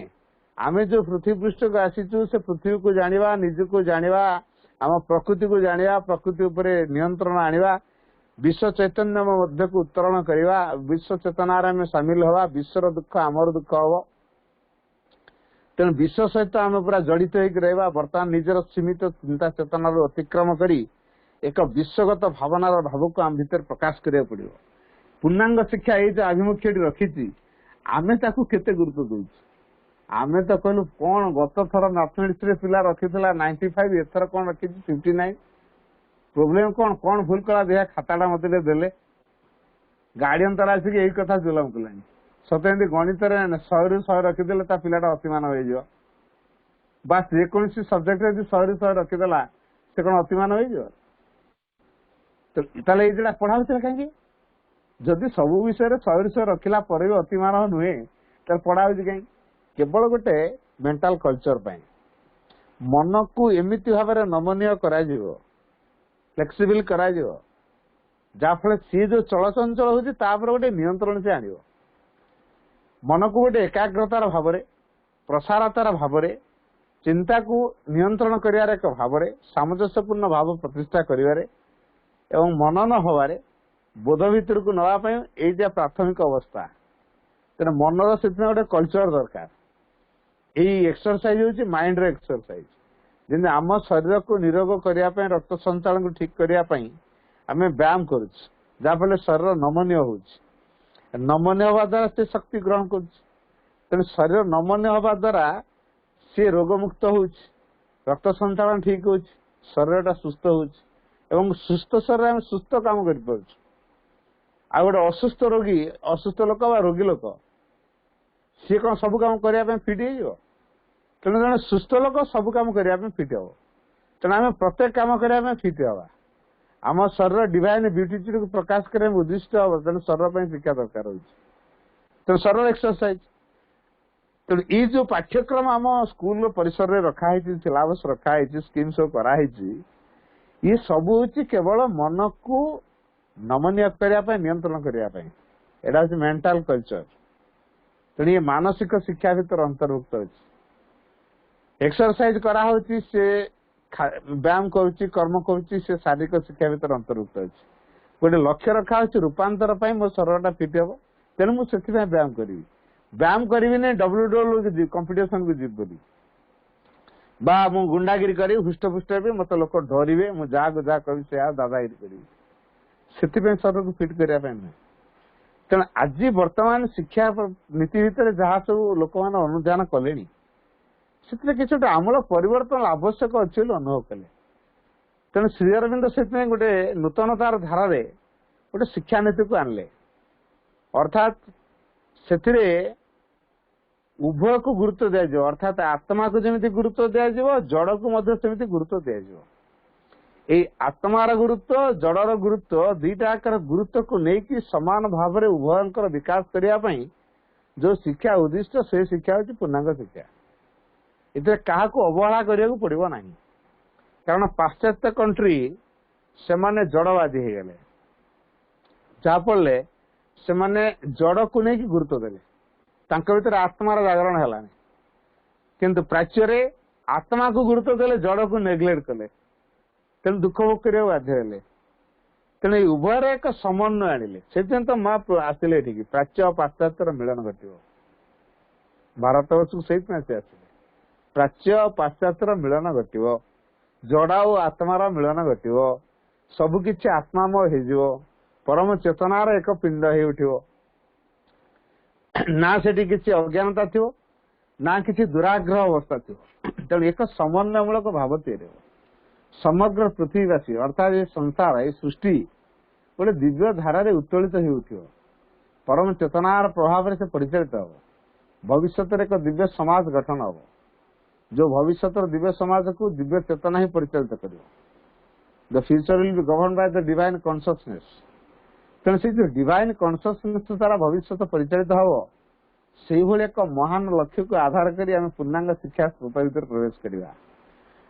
ଆମେ ଯୋଉ ପୃଥିବୀ ପୃଷ୍ଠକୁ ଆସିଛୁ ସେ ପୃଥିବୀକୁ ଜାଣିବା, ନିଜକୁ ଜାଣିବା, ଆମ ପ୍ରକୃତିକୁ ଜାଣିବା, ପ୍ରକୃତି ଉପରେ ନିୟନ୍ତ୍ରଣ ଆଣିବା, ବିଶ୍ୱ ଚୈତନ୍ୟ ମଧ୍ୟକୁ ଉତ୍ତରଣ କରିବା, ବିଶ୍ୱ ଚେତନାରେ ଆମେ ସାମିଲ ହବା, ବିଶ୍ୱର ଦୁଃଖ ଆମର ଦୁଃଖ ହବ। ତେଣୁ ବିଶ୍ୱ ସହିତ ଆମେ ପୁରା ଜଡିତ ହେଇକି ରହିବା। ବର୍ତ୍ତମାନ ନିଜର ସୀମିତ ଚିନ୍ତା ଚେତନାରୁ ଅତିକ୍ରମ କରି ଏକ ବିଶ୍ୱଗତ ଭାବନାର ଭାବକୁ ଆମ ଭିତରେ ପ୍ରକାଶ କରିବାକୁ ପଡିବ। ପୂର୍ଣ୍ଣାଙ୍ଗ ଶିକ୍ଷା ଏଇ ଯୋଉ ଆଭିମୁଖ୍ୟଟି ରଖିଛି, ଆମେ ତାକୁ କେତେ ଗୁରୁତ୍ୱ ଦଉଛୁ? ଆମେ ତ କହିଲୁ କଣ ଗତ ଥର ମ୍ୟାଥମେଟିକ୍ସରେ ପିଲା ରଖିଥିଲା 95, ଏଥର କଣ ରଖିଛି 59। ପ୍ରୋବ୍ଲେମ କଣ କଣ ଭୁଲ କଲା ଦେଖିଆ ଖାତାଟା ମତେ ଦେଲେ। ଗାର୍ଡିଆନ ତାର ଆସିକି ଏଇ କଥା ଜୁଲମ କଲାଣି। ସତେ ଏମିତି ଗଣିତରେ 100ରୁ 100 ରଖିଦେଲେ ତା ପିଲାଟା ଅତିମାନ ହେଇଯିବ। ବା ଯେକୌଣସି ସବଜେକ୍ଟରେ ଯଦି 100ରୁ 100 ରଖିଦେଲା ସେ କଣ ଅତିମାନ ହେଇଯିବ? ତାହେଲେ ଏଇ ଯୋଉଟା ପଢା ହଉଥିଲା କାହିଁକି? ଯଦି ସବୁ ବିଷୟରେ 100ରୁ 100 ରଖିଲା ପରେ ବି ଅତିମାନ ନୁହେଁ ତାହେଲେ ପଢା ହଉଛି କାହିଁକି? କେବଳ ଗୋଟେ ମେଣ୍ଟାଲ କଲଚର ପାଇଁ ମନକୁ ଏମିତି ଭାବରେ ନମନୀୟ କରାଯିବ, ଫ୍ଲେକ୍ସିବଲ କରାଯିବ, ଯାହାଫଳରେ ସିଏ ଯୋଉ ଚଳଚଞ୍ଚଳ ହଉଛି ତାପରେ ଗୋଟେ ନିୟନ୍ତ୍ରଣ ସେ ଆଣିବ। ମନକୁ ଗୋଟେ ଏକାଗ୍ରତାର ଭାବରେ, ପ୍ରସାରତାର ଭାବରେ, ଚିନ୍ତାକୁ ନିୟନ୍ତ୍ରଣ କରିବାର ଏକ ଭାବରେ, ସାମଞ୍ଜସ୍ୟପୂର୍ଣ୍ଣ ଭାବ ପ୍ରତିଷ୍ଠା କରିବାରେ ଏବଂ ମନ ନ ହବାରେ ବୋଧ ଭିତରକୁ ନେବା ପାଇଁ ଏଇଟା ପ୍ରାଥମିକ ଅବସ୍ଥା। ତେଣୁ ମନର ସେଥିପାଇଁ ଗୋଟେ କଲଚର ଦରକାର। ଏଇ ଏକ୍ସରସାଇଜ ହଉଛି ମାଇଣ୍ଡର ଏକ୍ସରସାଇଜ। ଯେମିତି ଆମ ଶରୀରକୁ ନିରୋଗ କରିବା ପାଇଁ, ରକ୍ତ ସଞ୍ଚାଳନକୁ ଠିକ କରିବା ପାଇଁ ଆମେ ବ୍ୟାୟାମ କରୁଛୁ, ଯାହାଫଳରେ ଶରୀର ନମନୀୟ ହଉଛି। ନମନୀୟ ହବା ଦ୍ୱାରା ସେ ଶକ୍ତି ଗ୍ରହଣ କରୁଛି। ତେଣୁ ଶରୀର ନମନୀୟ ହବା ଦ୍ୱାରା ସିଏ ରୋଗମୁକ୍ତ ହଉଛି, ରକ୍ତ ସଞ୍ଚାଳନ ଠିକ ହଉଛି, ଶରୀରଟା ସୁସ୍ଥ ହଉଛି ଏବଂ ସୁସ୍ଥ ଶରୀରରେ ଆମେ ସୁସ୍ଥ କାମ କରିପାରୁଛୁ। आ गोटे असुस्थ रोगी असुस्थ लोक बा रोगी लोक सी कौन सब काम करने फिट हो तेणु जन सुस्थ लोक सब काम करने फिट हम तेणु आम प्रत्येक काम करने फिट हवा आम शरीर डिवाइन ब्यूटी को प्रकाश करने उद्दिष्ट हम तेणु शरीर शिक्षा दरकार हो तेणु शरीर एक्सरसाइज तेणु ये जो पाठ्यक्रम आम स्कूल परिसर में रखाई सिलेबस रखाई स्कीम सब कराई ये सब हूँ केवल मन को नमनीय करने नियंत्रण करने यहाँ हूँ मेंटल कल्चर तेणु ये मानसिक शिक्षा भीतर अंतर्भुक्त अच्छी एक्सरसाइज कराऊ से व्यायाम करुच्ची कर्म करुच्ची से शारीरिक शिक्षा भीतर अंतर्भुक्त अच्छी गोटे लक्ष्य रखा रूपांतर मो शरीर फिट हम तेणु मुझे व्यायाम करी व्यायाम करी ना डब्ल्यू कंपिटिशन को जीव बोली बा मु गुंडागिरी करी हुष्टपुष्ट भी मत लोक डरवे मुझे जहाँ करी से दादागिरी करी से शरीर को फिट करने तेणु आज बर्तमान शिक्षा नीति भितर जहाँ सब लोक मैंने अनुधान कले से किसी गोटे आमूल परिवर्तन आवश्यक अच्छे अनुभव कले तेणु श्री अरविंद से गोटे नूतनतार धारा गोटे शिक्षा नीति को आनले अर्थात से उभय को गुरुत्व दिज्व अर्थात आत्मा को जमी गुरुत्व दिज्व जड़ को सेमती गुरुत्व दिज्व ये आत्मार गुरुत्व जड़र गुरुत्व दुईटाकर गुरुत्व को लेकिन समान भाव में उभयंकर विकास करने जो शिक्षा उद्दिष्ट से शिक्षा हूँ पूर्णांग शिक्षा ये क्या अवहेला करने को पड़ो ना कारण पाश्चात्य कंट्री से माने जड़वादी हो गले जहाँफल से माने जड़ को लेकिन गुरुत्व देले भीतर आत्मार जागरण है किंतु प्राच्य रे आत्मा को गुरुत्व देले जड़ को नेग्लेक्ट कले तेणु दुख भोग करने बाध्य तेणु उभय एक समन्वय आनिले से तो माँ आसिले प्राच्य और पाश्चात्यर मिलन घट भारत वर्ष को से आसिले प्राच्य और पाश्चात्यर मिलन घट जड़ा और आत्मार मिलन घट सबकि आत्मामय हो परम चेतनार एक पिंड हो उठो ना से किसी अज्ञानता थी ना किसी दुराग्रह अवस्था थी तेणु एक समन्वयमूलक भाव तैयारी समग्र पृथ्वीवासी अर्थात ये संसार ये सृष्टि गोटे दिव्य धारा उत्तोलित हो परम चेतनार प्रभाव से परिचालित हम भविष्य एक दिव्य समाज गठन हम जो भविष्य दिव्य समाज को दिव्य चेतना ही परिचालित कर the future will be govern by the divine consciousness तेणु से जो डिवाइन कॉन्शियसनेस द्वारा भविष्य परिचालित हम से एक महान लक्ष्य को आधार करी पूर्णांग शिक्षा भीतर प्रवेश करवा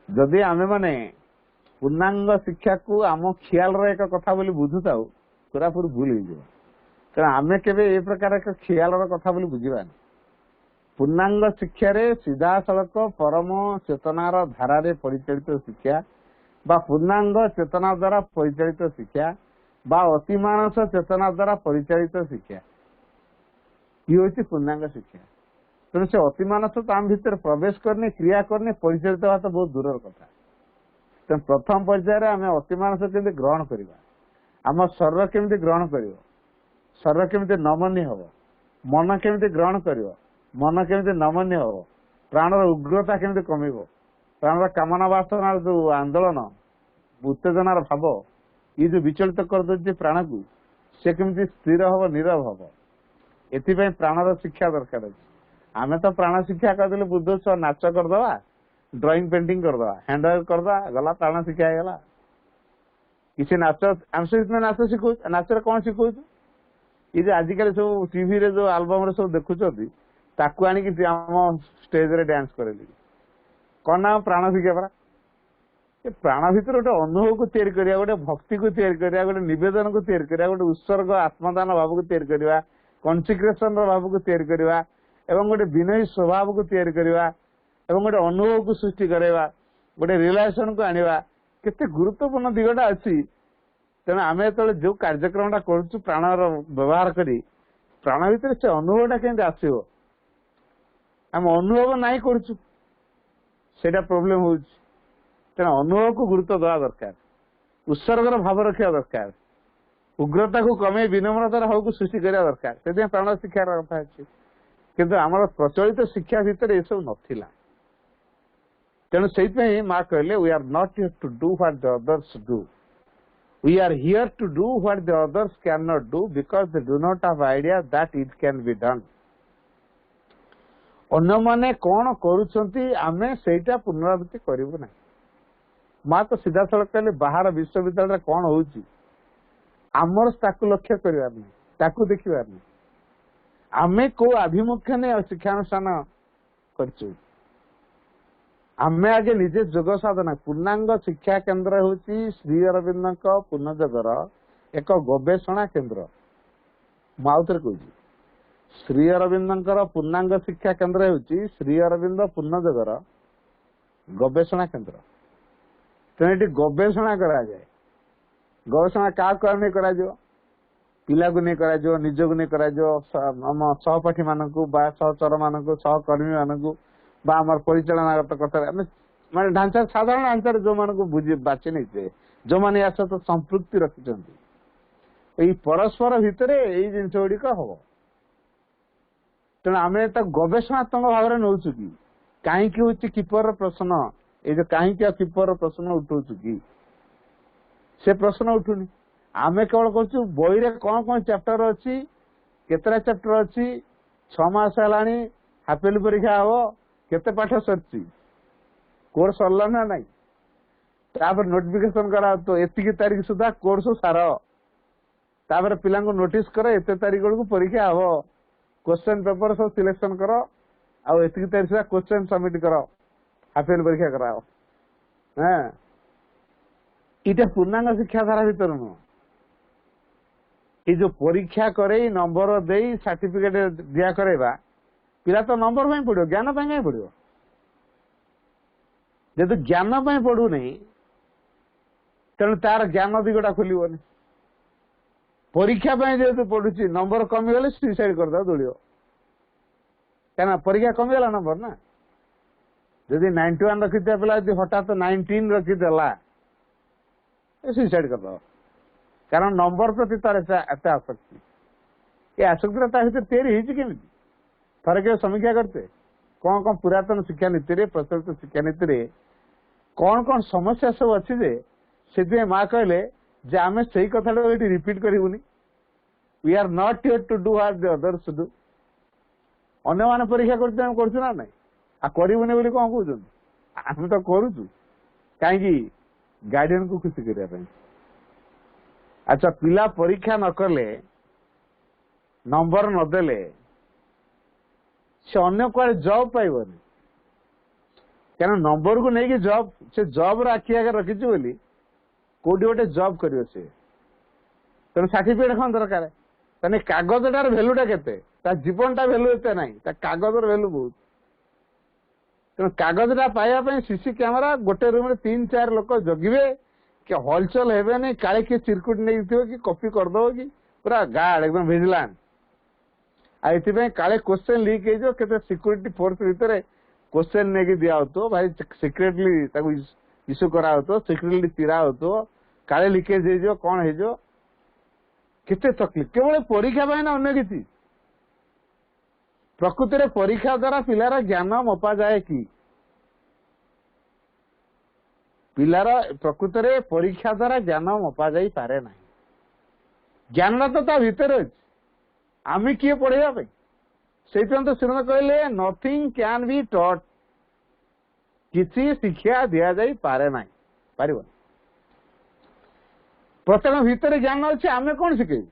जदि आमे माने पूर्णांग शिक्षा को आम खियाल एक कथा बोली बुझुता पूरा पूरी भूल हो तेना आमे केबे ए प्रकार एक खियाल कथा बोली बुझीबानी पूर्णांग शिक्षा रे सीधा सड़क परम चेतनार धारा रे परिचालित शिक्षा बा पूर्णांग चेतना द्वारा परिचालित शिक्षा बा अतिमानस चेतना द्वारा परिचालित शिक्षा ये हूँ पूर्णांग शिक्षा तेणु से अतिमानस आम भीतर प्रवेश करने क्रिया करने परिचालित हवा तो बहुत दूर कथा तेणु प्रथम पर्यायर आम अतिमानस केमती ग्रहण करवा आम शरीर केमती ग्रहण कर शरीर केमती नमनीय हम मन केमती ग्रहण कर मन केमती नमनीय हम प्राणर उग्रता केमती कम प्राणर कामना वासना जो आंदोलन उत्तेजनार भाव ये जो विचलित कर दे प्राण को से केमती स्थिर हम नीरव हम एथि प्राणर शिक्षा दरकार अच्छे आमे तो प्राण शिक्षा करदे बुद्ध छुआ नाच करदवा ड्राइंग पेंटिंग करदवा हैंडल करदा गला प्राण शिक्षा गला किसी नाच आम से नाच शिखु नाचर कौन शिखु ये आजिकल सब टीवी रे जो एल्बम रे सब देखुछथि ताकू आनी कि आम स्टेज रे डांस करेली कौन ना प्राण शिक्षा परा प्राण भीतर गोटे अनुभव को तैयारी करिया गोटे भक्ति को तैयारी करिया गोटे निवेदन को तैयारी करिया गोटे उत्सर्ग आत्मदान भाव को तैयारी करिया कॉन्सिक्रेशन भाव को तैयारी करिया एवं गोटे विनयी स्वभाव को तैयारी करिया एवं गोटे अनुभव को सृष्टि करवा गोटे रिलेशन को आनिबा केते गुरुत्वपूर्ण दिगटा अछि तेणु आम जो जो कार्यक्रम करूँ प्राणर व्यवहार करी प्राण भीतर से अनुभवटा केमती आसो आम अनुभव नहीं करा प्रोब्लेम हो तेना अनुभव को गुरुत्व देवा दरकार उत्सर्गर भाव रखा दरकार उग्रता को कमे विनम्रतार भाव को सृष्टि करने दरकार से प्राण शिक्षार कथा अच्छे किंतु आम प्रचलित शिक्षा भितर ये सब नाला तेणु से माँ कहले we are not here to do what the others do We are here to do what the others cannot do because they do not have idea that it can be done. अन्य माने कौन करुछंती आमे सेटा पुनरावृत्ति करिवु ना। मा तो सीधा सड़क कहले बाहर विश्वविद्यालय कौन होउची आमर ताकू लक्ष्य करिवार नहीं, ताकू देखिवार नहीं। आमे को अभिमुख्य ने शिक्षानुष्ठान करछु। आमे आगे निजे जोग साधना पूर्णांग शिक्षा केन्द्र होची श्री अरविंद पूर्णजगर एक गवेषणा केन्द्र। माउथर कहूची श्री अरविंद पूर्णांग शिक्षा केन्द्र होची श्री अरविंद पूर्णजगर गवेषणा केन्द्र। तेणु गवेषणा करा जाए। गवेषणा क्या करा पिला को नहीं करा निज को नहीं करा सहपाठी मानक सहचर मानक सहकर्मी मानक परिचालनागत कथा माने ढांचा साधारण ढांचार जो मान बुझी बाची नहीं जो मैंने या सहित संपृक्ति रखिंट परस्पर भितर यही जिन गुड़िक हम तेणु आम गवेषणात्मक भाव में नौ कि कहीं किपर प्रश्न ये कहीं किपर प्रश्न उठाऊ कि से प्रश्न उठुनी आम केवल कहूँ बही रे कौन कौन चैप्टर अच्छी केतरा चैप्टर अच्छी 6 मास है हाफेली परीक्षा हम केते पाठ सरची कोर्स सरला ना नहीं तापर नोटिफिकेशन करा तो एतिकी तारीख सुधा कोर्स सार तापर पिला नोटिस कर एते तारीख बेलू परीक्षा हम क्वेश्चन पेपर सब सिलेक्शन कर आतिकी तारीख सुधा क्वेश्चन सबमिट कर हाफेली परीक्षा कराओ। हाँ इटा पूर्णांग शिक्षा धारा भीतर नुह ये जो परीक्षा करे नंबर दे सर्टिफिकेट दिया करेबा पिला तो नंबर पे पड़ो ज्ञान कहीं पड़ो जेतु ज्ञान पढ़ू नहीं तेणु तार ज्ञान दिगटा खोलनी परीक्षा जेहेतु पढ़ुची नंबर कमीगले सुइसाइड करदे दौड़ क्या परीक्षा कमीगला नंबर ना जदि 91 रखिथिया पिला हठात 19 रखिदेला सुइसाइड करद कारण नंबर प्रति तार एत आसक्ति ये आसक्ति तैयारी थर के समीक्षा करते कौन कौन पुरातन शिक्षा नीति प्रचलित शिक्षा नीति कौन कौन समस्या सब अच्छी से माँ कहले जे आम से कथा रिपीट करूनी we are not here to do what the others do अन्य माने परीक्षा करते ना नहीं आ करूनी बोली कौन कहते आम तो करुचु कहीं गार्डियन को खुशी करने। अच्छा पिला परीक्षा न कले नंबर नदेले से अन्य कुआड़े जॉब पाइबनी क्या नंबर को लेकिन जॉब से जॉब आखि आगे रखी बोली कौटी गोटे जॉब कर तेणु सर्टिफिकेट कौन दरकार तेने कागजटार भैल्यूटा के जीवनटा भैल्यू एत ना कागजर भैल्यू बहुत तेणु कागजटा पाइबा सीसी कैमेरा गोटे रूम में 3-4 लोक जगिबे कि हलचल हेबे नहीं काले किए चिरकुट नहीं कि कॉपी करदो कि पूरा गार्ड एकदम विजिलेंस आई काले क्वेश्चन लीक हो सिक्योरिटी फोर्स भितर क्वेश्चन नहीं दिया हो भाई सिक्रेटली इश्यू करा सिक्रेटली चिरा हो काले लिकेज हो कौन हो केते तकलीफ केवल परीक्षा ना अन्य किसी प्रकृति रे परीक्षा द्वारा पिलार ज्ञान मपा जाए कि पिलार प्रकृति रे परीक्षा द्वारा ज्ञान मपा जाई पारे ना ज्ञान तो ता भीतर अछि आम किए पढ़ेगा से तो श्रीमद कहले नथिंग कैन बी टॉट किसी शिक्षा दि जाई पारे ना पार प्रत्येक भितर ज्ञान अच्छे आम कौन शिखे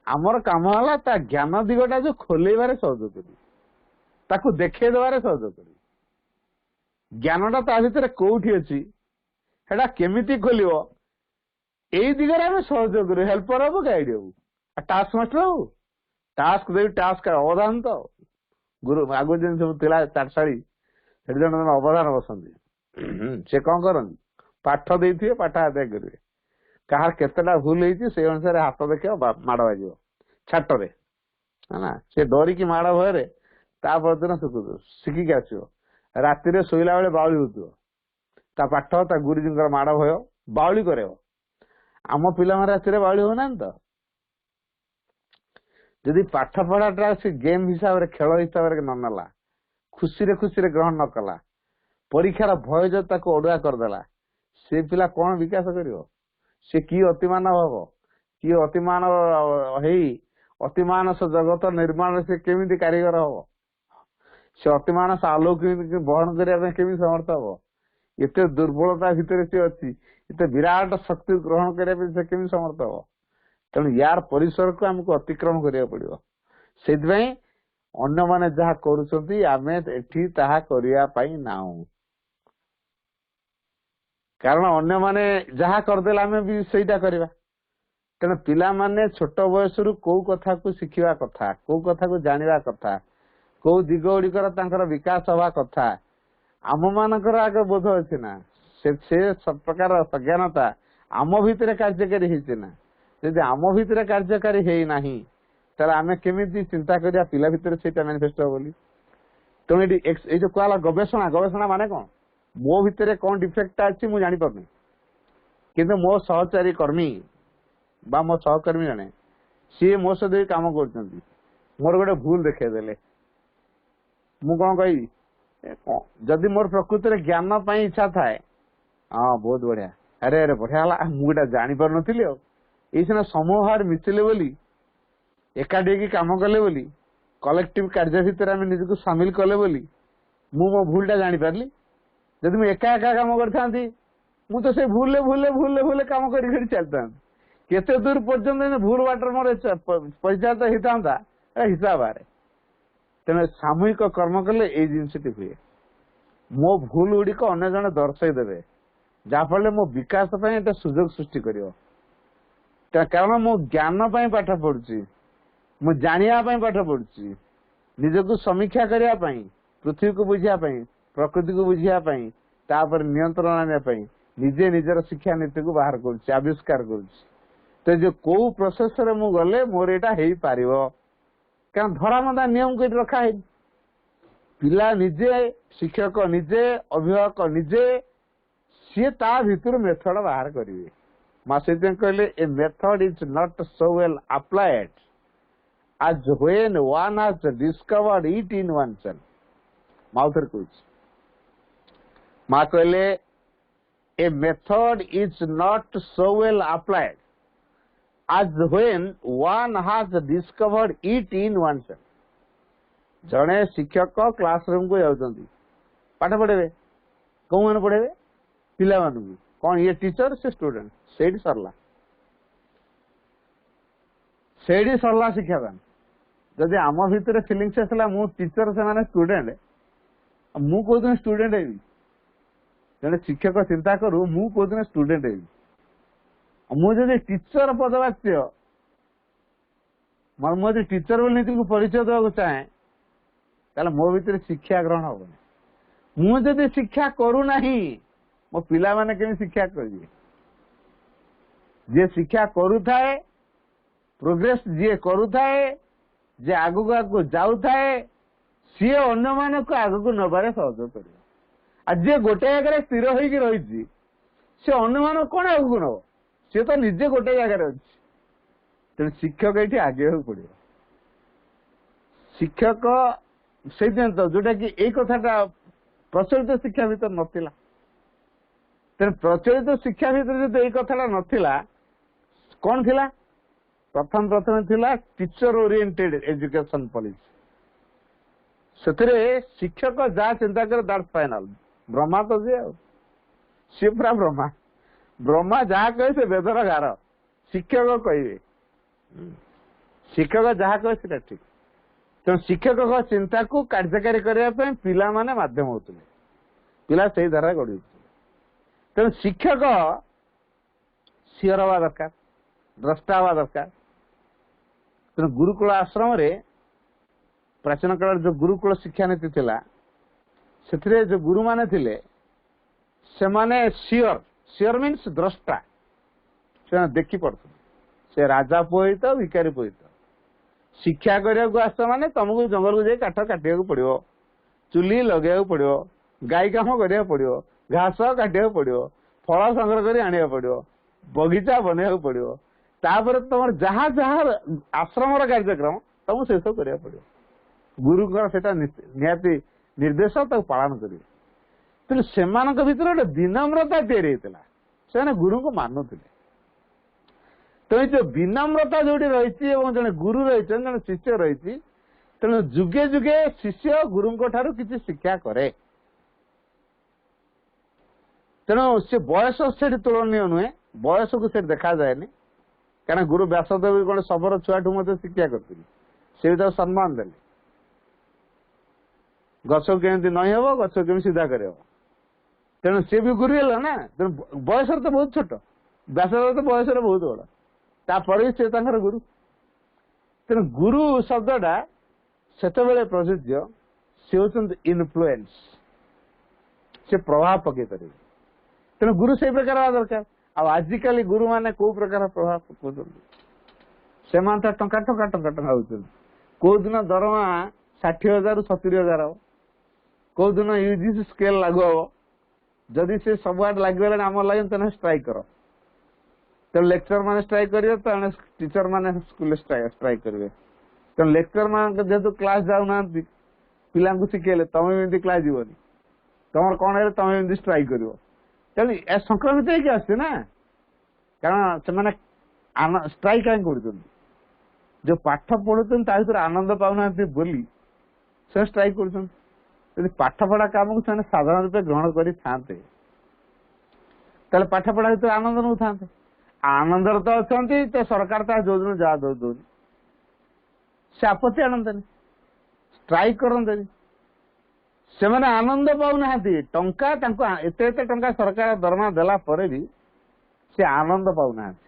आमर कम है ता ज्ञान दिगटा जो खोलेबार सहयोग कर देखे देवार सहयोग कर ज्ञानटा ता भीतर कोठी अच्छी सेटा केमिति खोलियो एई दिगरे आम सहयोग कर हेल्पर हम गाइड हबू टास्क मास्टर हबू टास्क देवी टास्क अवधान तो गुरु आगु जिन सब थिला चारसाड़ी सेठी जन अवधान बसंती से कौन करन पाठ देइथिबे पाठ आदाय करिवे कहार केतेटा भूल होती से अनुसार हाथ देख माड़ बाज छाटरे है ना से डरिकी माड़ भय दिन शिखिक आसो राति शोला बेले बाउली हो पाठ ता गुरुजी माड़ भय बाउली कर आम पिला राति बाउली होना तो जदि पाठ पढ़ाटा से गेम हिसाब से खेल हिसाब से न नाला खुशी ग्रहण न कला परीक्षार भय जो अड़ुआ करदेला से पिला कौन विकास कर से कि अतिमानव हब कि अतिमानव हेई अतिमानस जगत निर्माण से केमिति कारीगर हब से अतिमानस आलोक बहन करने केमी समर्थ हब एते दुर्बलता भितर से अच्छी एते विराट शक्ति ग्रहण करने से केमी समर्थ हब तेणु यार परिसर को आमको अतिक्रमण करिया पड़िबो सेदिबई अन्य माने जहा करूछंती आमे एठी ताहा करिया पई नाउ कारण अन्य माने जहा करदेला आमे भी सेटा करबा तेणु पिला माने छोट बयस रु को कथा को शिखिबा कथा को कथा को जानिबा कथा को दिग गुड़िकर तांकर विकास हवा कथा आम मानकर आगे बोध अछि ना से सब प्रकार सज्ञानता आम भितर कार्यकारी हेछि ना यदि आम भितर कार्यकारी हेई नाही तार आमे केमिति चिंता करिया पिला भितर सेटा मैनिफेस्ट हो बोली तेणु ये जो कहला गवेषणा गवेषणा माने कौन मो भितर कौन डिफेक्ट अच्छी मुझे जानी पारनी किंतु मो सहचारी कर्मी बा मो सहकर्मी जने सी मो सहित काम कर मोर गोटे भूल देखेदेले मु कौन कही जदि मोर प्रकृति ज्ञान पाई इच्छा थाए हाँ बहुत बढ़िया अरे अरे बढ़िया मुझे जानी पार नी ये सीना समूह हार मिसिले बोली एकाठी काम कले बोली कलेक्टिव कार्य भितर आम निजक सामिल कले बोली मु मो भूलटा जानी पारली जदि मुझे एका एका काम करथांती मु तो से भूले भूले भूले भूले काम करी चलता केते दूर पर्यंत भूल बाटर मोर परिचालित होता हिसाब आरे तेना सामूहिक कर्म कले ये जिनसटी हुए मो भूल गुड़िक अन्य जन दर्शाई देवे जहाँफल मो विकास सुजोग सृष्टि कर कारण मो ज्ञान पाठ पढ़ुची मु जानिया पाठ पढ़ुची निजक समीक्षा करने पृथ्वी को बुझापी प्रकृति को बुझापी तापर नियंत्रण आने निजे निजर शिक्षा नीति को बाहर कर आविष्कार कर जो कौ प्रोसेस रे मु गले मोर एटा हेई पारिबो कारण धरामदा नियम कर रखा है पिला निजे शिक्षक निजे अभिभावक निजे सी ता भितर मेथड बाहर करिवे मासे कहले a method is not so well applied as when one has discovered it in oneself. माउथर कुछ माँ कहले a method is not so well applied as when one has discovered it in oneself. जड़े शिक्षक classroom को जाउछंती पाठ पढ़ेबे कौन माने पढ़ेबे पिला मानू कौन ये टीचर से स्टूडेंट सेठी सरला शिक्षादान जदि आम भितर फिलिंग्स आसला मु टीचर से माने स्टूडेंट मु कोदिन स्टूडेंट हेबी जने शिक्षक चिंता करू मु कोदिन स्टूडेंट हेबी मु जदि टीचर पदवाच्य मु जदि टीचर बोली नीति को परिचय देवा चाहे ताले मो भितर शिक्षा ग्रहण हबनी मु जदि शिक्षा करू नाही मो पिला माने केमि शिक्षा करिवे जे शिक्षा करू थाए प्रोग्रेस जे करू थाए जे आगु आगु जाऊ थाए सी अन्य मान को आगु नबारे सहयोग कर जे गोटे जगह स्थिर होगी रही सी अन्य मान कौन आगु नब सी तो निजे गोटे जगह अच्छी तेणु शिक्षक ये आगे पड़ो शिक्षक से जोटा कि यही कथाटा प्रचलित शिक्षा भीतर नथिला तेणु प्रचलित शिक्षा भीतर जो यही कथाटा नथिला कौन थिला प्रथम थिला टीचर ओरिएंटेड एजुकेशन पॉलिसी से शिक्षक जहाँ चिंता करे दैट्स फाइनल ब्रह्मा तो सी पूरा ब्रह्मा जहाँ कहे से वेदर गार शिक्षक कहे शिक्षक जहाँ कहे से ठीक तेणु शिक्षक चिंता को कार्यकारी करने पिला माने माध्यम होते पिला से धारा गढ़ी तेणु शिक्षक सियर हवा दरकार द्रष्टा हवा दरकार तेणु गुरुकुल आश्रम रे प्राचीन काल जो गुरुकुल शिक्षा नीति थिला से जो गुरु माने थिले से माने सियर मीन्स द्रष्टा से देखी पड़ते से राजा पुहित भिकारी पुहित शिक्षा करने आस माने तुमको जंगल को जाए काठ काटिया पड़ो चुली लगे पड़ो गाई काम करा पड़ो घास काटिया पड़ो फल संग्रह कर आने पड़ो बगीचा बनवा पड़ो तापर तुम जहाँ जहाँ आश्रम कार्यक्रम तुमको से सब करा पड़ो गुरु से निहाती निर्देश पालन करेंगे तेणु से भीतर गोटे विनम्रता या गुरु को मानुले ତେଣୁ ଯୋଉ ବିନମ୍ରତା ଯୋଉଠି ରହିଛି ଏବଂ ଜଣେ ଗୁରୁ ରହିଛନ୍ତି ଜଣେ ଶିଷ୍ୟ ରହିଛି ତେଣୁ ଯୁଗେ ଯୁଗେ ଶିଷ୍ୟ ଗୁରୁଙ୍କ ଠାରୁ କିଛି ଶିକ୍ଷା କରେ। ତେଣୁ ସେ ବୟସ ସେଠି ତୁଳନୀୟ ନୁହେଁ, ବୟସକୁ ସେଠି ଦେଖାଯାଏନି। କାରଣ ଗୁରୁ ବ୍ୟାସଦେବ ଗୋଟେ ଶବର ଛୁଆଠୁ ମଧ୍ୟ ଶିକ୍ଷା କରିଥିଲେ, ସେ ବି ତାକୁ ସମ୍ମାନ ଦେଲେ। ଗଛକୁ କେମିତି ନଇଁ ହବ, ଗଛକୁ କେମିତି ସିଧା କରିହବ, ତେଣୁ ସେ ବି ଗୁରୁ ହେଲା ନା। ତେଣୁ ବୟସରେ ତ ବହୁତ ଛୋଟ, ବ୍ୟାସଦେବ ତ ବୟସରେ ବହୁତ ବଡ, ତାପରେ ବି ସେ ତାଙ୍କର ଗୁରୁ। ତେଣୁ ଗୁରୁ ଶବ୍ଦଟା ସେତେବେଳେ ପ୍ରଯୁଜ୍ୟ, ସେ ହଉଛନ୍ତି ଇନଫ୍ଲୁଏନ୍ସ, ସେ ପ୍ରଭାବ ପକେଇ ପାରିବେ। ତେଣୁ ଗୁରୁ ସେଇ ପ୍ରକାର ହେବା ଦରକାର। ଆଉ ଆଜିକାଲି ଗୁରୁ ମାନେ କୋଉ ପ୍ରକାର ପ୍ରଭାବ ପକାଉଛନ୍ତି? ସେମାନେ ତ ଟଙ୍କା ଟଙ୍କା ଟଙ୍କା ଟଙ୍କା ହଉଛନ୍ତି। କୋଉ ଦିନ ଦରମା 60,000 ରୁ 70,000 ହବ, କୋଉ ଦିନ ୟୁଜିସି ସ୍କେଲ ଲାଗୁ ହବ। ଯଦି ସେ ସବୁଆଡେ ଲାଗିଗଲାଣି ଆମର ଲାଗିବ, ତାହେଲେ ଷ୍ଟ୍ରାଇକ୍ କର। ତେଣୁ ଲେକ୍ଚର ମାନେ ଷ୍ଟ୍ରାଇକ୍ କରିବେ, ତେଣୁ ଟିଚର ମାନେ ସ୍କୁଲରେ ଷ୍ଟ୍ରାଇକ୍ କରିବେ। ତେଣୁ ଲେକ୍ଚର ମାନଙ୍କ ଯେହେତୁ କ୍ଲାସ ଯାଉନାହାନ୍ତି, ପିଲାଙ୍କୁ ଶିଖେଇଲେ ତମେ ଏମିତି କ୍ଲାସ ଯିବନି, ତମର କଣ ହେଲେ ତମେ ଏମିତି ଷ୍ଟ୍ରାଇକ୍ କରିବ। ତେଣୁ ଏ ସଂକ୍ରମିତ ହେଇକି ଆସୁଛି ନା, କାରଣ ସେମାନେ ଷ୍ଟ୍ରାଇକ୍ କାହିଁ କରୁଛନ୍ତି? ଯୋଉ ପାଠ ପଢୁଛନ୍ତି ତା ଭିତରେ ଆନନ୍ଦ ପାଉନାହାନ୍ତି ବୋଲି ସେ ଷ୍ଟ୍ରାଇକ୍ କରୁଛନ୍ତି। ଯଦି ପାଠ ପଢା କାମକୁ ସେମାନେ ସାଧାରଣ ରୂପେ ଗ୍ରହଣ କରିଥାନ୍ତେ, ତାହେଲେ ପାଠ ପଢା ଭିତରେ ଆନନ୍ଦ ନେଉଥାନ୍ତେ। ଆନନ୍ଦରେ ତ ଅଛନ୍ତି, ତ ସରକାର ତା ଯୋଉଦିନ ଯାହା ଦଉଛନ୍ତି ସେ ଆପତ୍ତି ଆଣନ୍ତେନି, ଷ୍ଟ୍ରାଇକ୍ କରନ୍ତେନି। ସେମାନେ ଆନନ୍ଦ ପାଉନାହାନ୍ତି, ଟଙ୍କା ତାଙ୍କୁ ଏତେ ଏତେ ଟଙ୍କା ସରକାର ଦରମା ଦେଲା ପରେ ବି ସେ ଆନନ୍ଦ ପାଉନାହାନ୍ତି।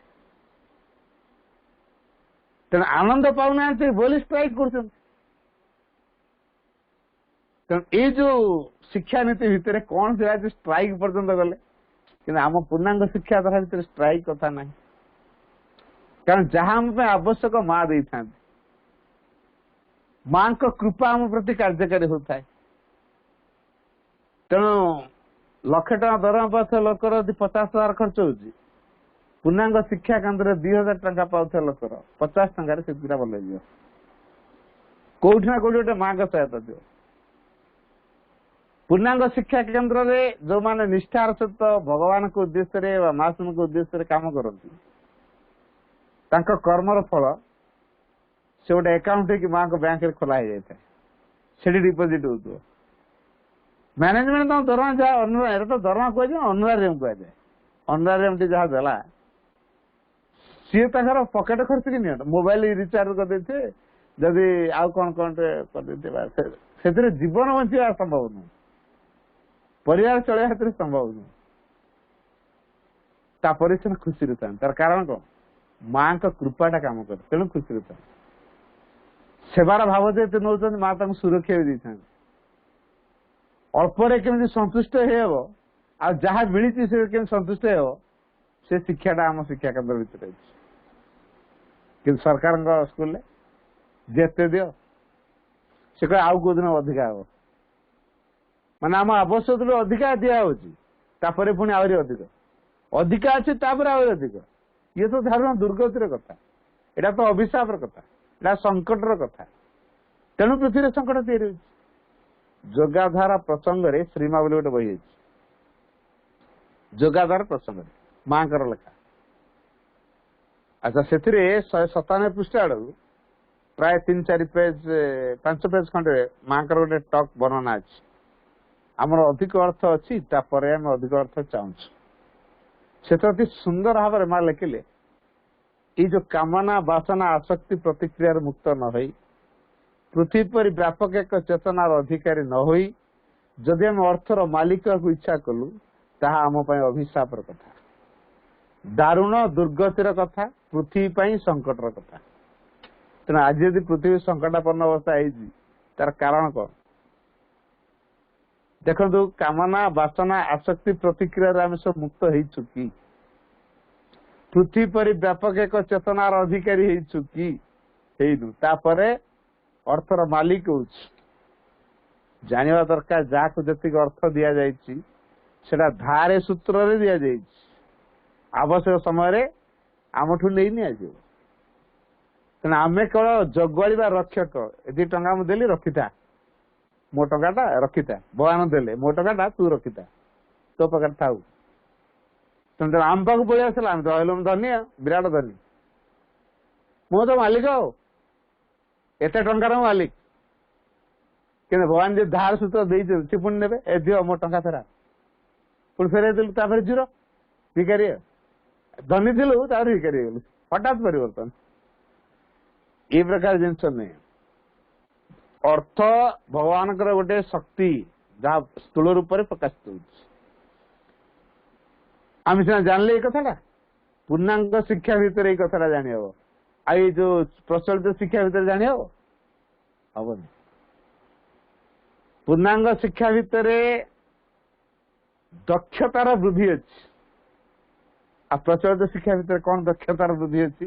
ତେଣୁ ଆନନ୍ଦ ପାଉନାହାନ୍ତି ବୋଲି ଷ୍ଟ୍ରାଇକ୍ କରୁଛନ୍ତି। ତେଣୁ ଏଇ ଯୋଉ ଶିକ୍ଷାନୀତି ଭିତରେ କଣ ଥିଲା ଯେ ଷ୍ଟ୍ରାଇକ୍ ପର୍ଯ୍ୟନ୍ତ ଗଲେ? କିନ୍ତୁ ଆମ ପୂର୍ଣ୍ଣାଙ୍ଗ ଶିକ୍ଷାଧାରା ଭିତରେ ଷ୍ଟ୍ରାଇକ୍ କଥା ନାହିଁ। କାରଣ ଯାହା ଆମ ପାଇଁ ଆବଶ୍ୟକ ମା ଦେଇଥାନ୍ତି, ମାଙ୍କ କୃପା ଆମ ପ୍ରତି କାର୍ଯ୍ୟକାରୀ ହଉଥାଏ। ତେଣୁ 1,00,000 ଟଙ୍କା ଦରମା ପାଉଥିବା ଲୋକର ଯଦି 50,000 ଖର୍ଚ୍ଚ ହଉଛି, ପୂର୍ଣ୍ଣାଙ୍ଗ ଶିକ୍ଷା କେନ୍ଦ୍ରରେ 2,000 ଟଙ୍କା ପାଉଥିବା ଲୋକର 50 ଟଙ୍କାରେ ସେ ପିଲା ଭଲ ହେଇଯିବ। କୋଉଠି ନା କୋଉଠି ଗୋଟେ ମାଙ୍କ ସହାୟତା ଥିବ। ପୂର୍ଣ୍ଣାଙ୍ଗ ଶିକ୍ଷା କେନ୍ଦ୍ରରେ ଯୋଉମାନେ ନିଷ୍ଠାର ସହିତ ଭଗବାନଙ୍କ ଉଦ୍ଦେଶ୍ୟରେ ବା ମହାସନଙ୍କ ଉଦ୍ଦେଶ୍ୟରେ କାମ କରନ୍ତି, ତାଙ୍କ କର୍ମର ଫଳ ସେ ଗୋଟେ ଆକାଉଣ୍ଟ ହେଇକି ମାଙ୍କ ବ୍ୟାଙ୍କରେ ଖୋଲା ହେଇଯାଇଥାଏ, ସେଠି ଡିପୋଜିଟ୍ ହଉଥିବ। ମ୍ୟାନେଜମେଣ୍ଟ ତମ ଦରମା ଯାହା ଏଟା ତ ଦରମା କୁହାଯାଏ, ଅନୁରାରିୟମ କୁହାଯାଏ। ଅନୁରାରିୟମ ଟି ଯାହା ଦେଲା ସିଏ ତାଙ୍କର ପକେଟ ଖର୍ଚ୍ଚ କି ନିଅନ୍ତୁ, ମୋବାଇଲ ରିଚାର୍ଜ କରିଦେଇଥିବେ, ଯଦି ଆଉ କଣ କଣ କରିଦେଇଥିବା, ସେଥିରେ ଜୀବନ ବଞ୍ଚିବା ସମ୍ଭବ ନୁହେଁ, ପରିବାର ଚଳେଇବା ସେଥିରେ ସମ୍ଭବ ନୁହେଁ। ତାପରେ ସେ ଖୁସିରେ ଥାନ୍ତି। ତାର କାରଣ କଣ? ମାଙ୍କ କୃପାଟା କାମ କରେ, ତେଣୁ ଖୁସିରେ ଥାନ୍ତି। ସେବାର ଭାବ ଯେହେତୁ ନେଉଛନ୍ତି, ମା ତାଙ୍କୁ ସୁରକ୍ଷା ବି ଦେଇଥାନ୍ତି। ଅଳ୍ପରେ କେମିତି ସନ୍ତୁଷ୍ଟ ହେଇହବ, ଆଉ ଯାହା ମିଳିଛି ସେ କେମିତି ସନ୍ତୁଷ୍ଟ ହେଇହବ, ସେ ଶିକ୍ଷାଟା ଆମ ଶିକ୍ଷା କେନ୍ଦ୍ର ଭିତରେ ଅଛି। କିନ୍ତୁ ସରକାରଙ୍କ ସ୍କୁଲରେ ଯେତେ ଦିଅ, ସେ କହେ ଆଉ କୋଉ ଦିନ ଅଧିକା ହବ। ମାନେ ଆମ ଆବଶ୍ୟକରୁ ଅଧିକା ଦିଆ ହଉଛି, ତାପରେ ପୁଣି ଆହୁରି ଅଧିକ, ଅଧିକା ଅଛି ତାପରେ ଆହୁରି ଅଧିକ। ଇଏ ତ ଧାରଣ ଦୁର୍ଗତିର କଥା, ଏଇଟା ତ ଅଭିଶାପର କଥା, ଏଇଟା ସଙ୍କଟର କଥା। ତେଣୁ ପୃଥିବୀରେ ସଙ୍କଟ ତିଆରି ହେଉଛି। ଯୋଗାଧାର ପ୍ରସଙ୍ଗରେ ଶ୍ରୀମା ବୋଲି ଗୋଟେ ବହି ଅଛି, ଯୋଗାଧାର ପ୍ରସଙ୍ଗରେ ମାଙ୍କର ଲେଖା। ଆଚ୍ଛା, ସେଥିରେ 197 ପୃଷ୍ଠା ଆଡକୁ ପ୍ରାୟ 3-4 ପେଜ 5 ପେଜ ଖଣ୍ଡେ ମାଙ୍କର ଗୋଟେ ଟକ୍ ବର୍ଣ୍ଣନା ଅଛି। ଆମର ଅଧିକ ଅର୍ଥ ଅଛି, ତାପରେ ଆମେ ଅଧିକ ଅର୍ଥ ଚାହୁଁଛୁ। ସେଟା ଅତି ସୁନ୍ଦର ଭାବରେ ମା ଲେଖିଲେ, ଏଇ ଯୋଉ କାମନା ବାସନା ଆସକ୍ତି ପ୍ରତିକ୍ରିୟାରୁ ମୁକ୍ତ ନ ହୋଇ, ପୃଥିବୀ ପରି ବ୍ୟାପକ ଏକ ଚେତନାର ଅଧିକାରୀ ନ ହୋଇ ଯଦି ଆମେ ଅର୍ଥର ମାଲିକକୁ ଇଚ୍ଛା କଲୁ, ତାହା ଆମ ପାଇଁ ଅଭିଶାପର କଥା, ଦାରୁଣ ଦୁର୍ଗତିର କଥା, ପୃଥିବୀ ପାଇଁ ସଙ୍କଟର କଥା। ତେଣୁ ଆଜି ଯଦି ପୃଥିବୀ ସଙ୍କଟାପନ୍ନ ଅବସ୍ଥା ହେଇଛି, ତାର କାରଣ କଣ? ଦେଖନ୍ତୁ, କାମନା ବାସନା ଆସକ୍ତି ପ୍ରତିକ୍ରିୟାରୁ ଆମେ ସବୁ ମୁକ୍ତ ହେଇଛୁ କି? ପୃଥିବୀ ପରି ବ୍ୟାପକ ଏକ ଚେତନାର ଅଧିକାରୀ ହେଇଛୁ କି? ହେଇନୁ। ତାପରେ ଅର୍ଥର ମାଲିକ ହଉଛି, ଜାଣିବା ଦରକାର ଯାହାକୁ ଯେତିକି ଅର୍ଥ ଦିଆଯାଇଛି ସେଟା ଧାରେ ସୂତ୍ରରେ ଦିଆଯାଇଛି, ଆବଶ୍ୟକ ସମୟରେ ଆମଠୁ ନେଇ ନିଆଯିବ। ତେଣୁ ଆମେ କେବଳ ଜଗୁଆଳି ବା ରକ୍ଷକ, ଏତିକି ଟଙ୍କା ମୁଁ ଦେଲି ରଖିଥା, ମୋ ଟଙ୍କାଟା ରଖିଥା, ଭଗବାନ ଦେଲେ ମୋ ଟଙ୍କାଟା ତୁ ରଖିଥା, ତୋ ପାଖରେ ଥାଉ। ତେଣୁ ଆମ ପାଖକୁ ପଳେଇ ଆସିଲା, ଆମେ ତ ରହିଲୁ ଧନୀ, ବିରାଟ ଧନୀ, ମୁଁ ତ ମାଲିକ ଆଉ ଏତେ ଟଙ୍କାର ମାଲିକ କିନ୍ତୁ ଭଗବାନ ଯଦି ଧାର ସୂତ୍ର ଦେଇଛନ୍ତି ସେ ପୁଣି ନେବେ ଏ ଦିଅ ମୋ ଟଙ୍କା ଫେରା ପୁଣି ଫେରେଇ ଦେଲୁ ତାପରେ ଜିରୋ ଭିକାରୀ ଧନୀ ଥିଲୁ ତାପରେ ଭିକାରୀ ହେଇଗଲୁ ହଠାତ୍ ପରିବର୍ତ୍ତନ ଏ ପ୍ରକାର ଜିନିଷ ନୁହେଁ ଅର୍ଥ ଭଗବାନଙ୍କର ଗୋଟେ ଶକ୍ତି ଯାହା ସ୍ଥୂଳ ରୂପରେ ପ୍ରକାଶିତ ହଉଛି ଆମେ ସିନା ଜାଣିଲେ ଏଇ କଥାଟା ପୂର୍ଣ୍ଣାଙ୍ଗ ଶିକ୍ଷା ଭିତରେ ଏଇ କଥାଟା ଜାଣି ହବ ଆଉ ଏଇ ଯୋଉ ପ୍ରଚଳିତ ଶିକ୍ଷା ଭିତରେ ଜାଣି ହବ ହବନି ପୂର୍ଣ୍ଣାଙ୍ଗ ଶିକ୍ଷା ଭିତରେ ଦକ୍ଷତାର ବୃଦ୍ଧି ଅଛି ଆଉ ପ୍ରଚଳିତ ଶିକ୍ଷା ଭିତରେ କଣ ଦକ୍ଷତାର ବୃଦ୍ଧି ଅଛି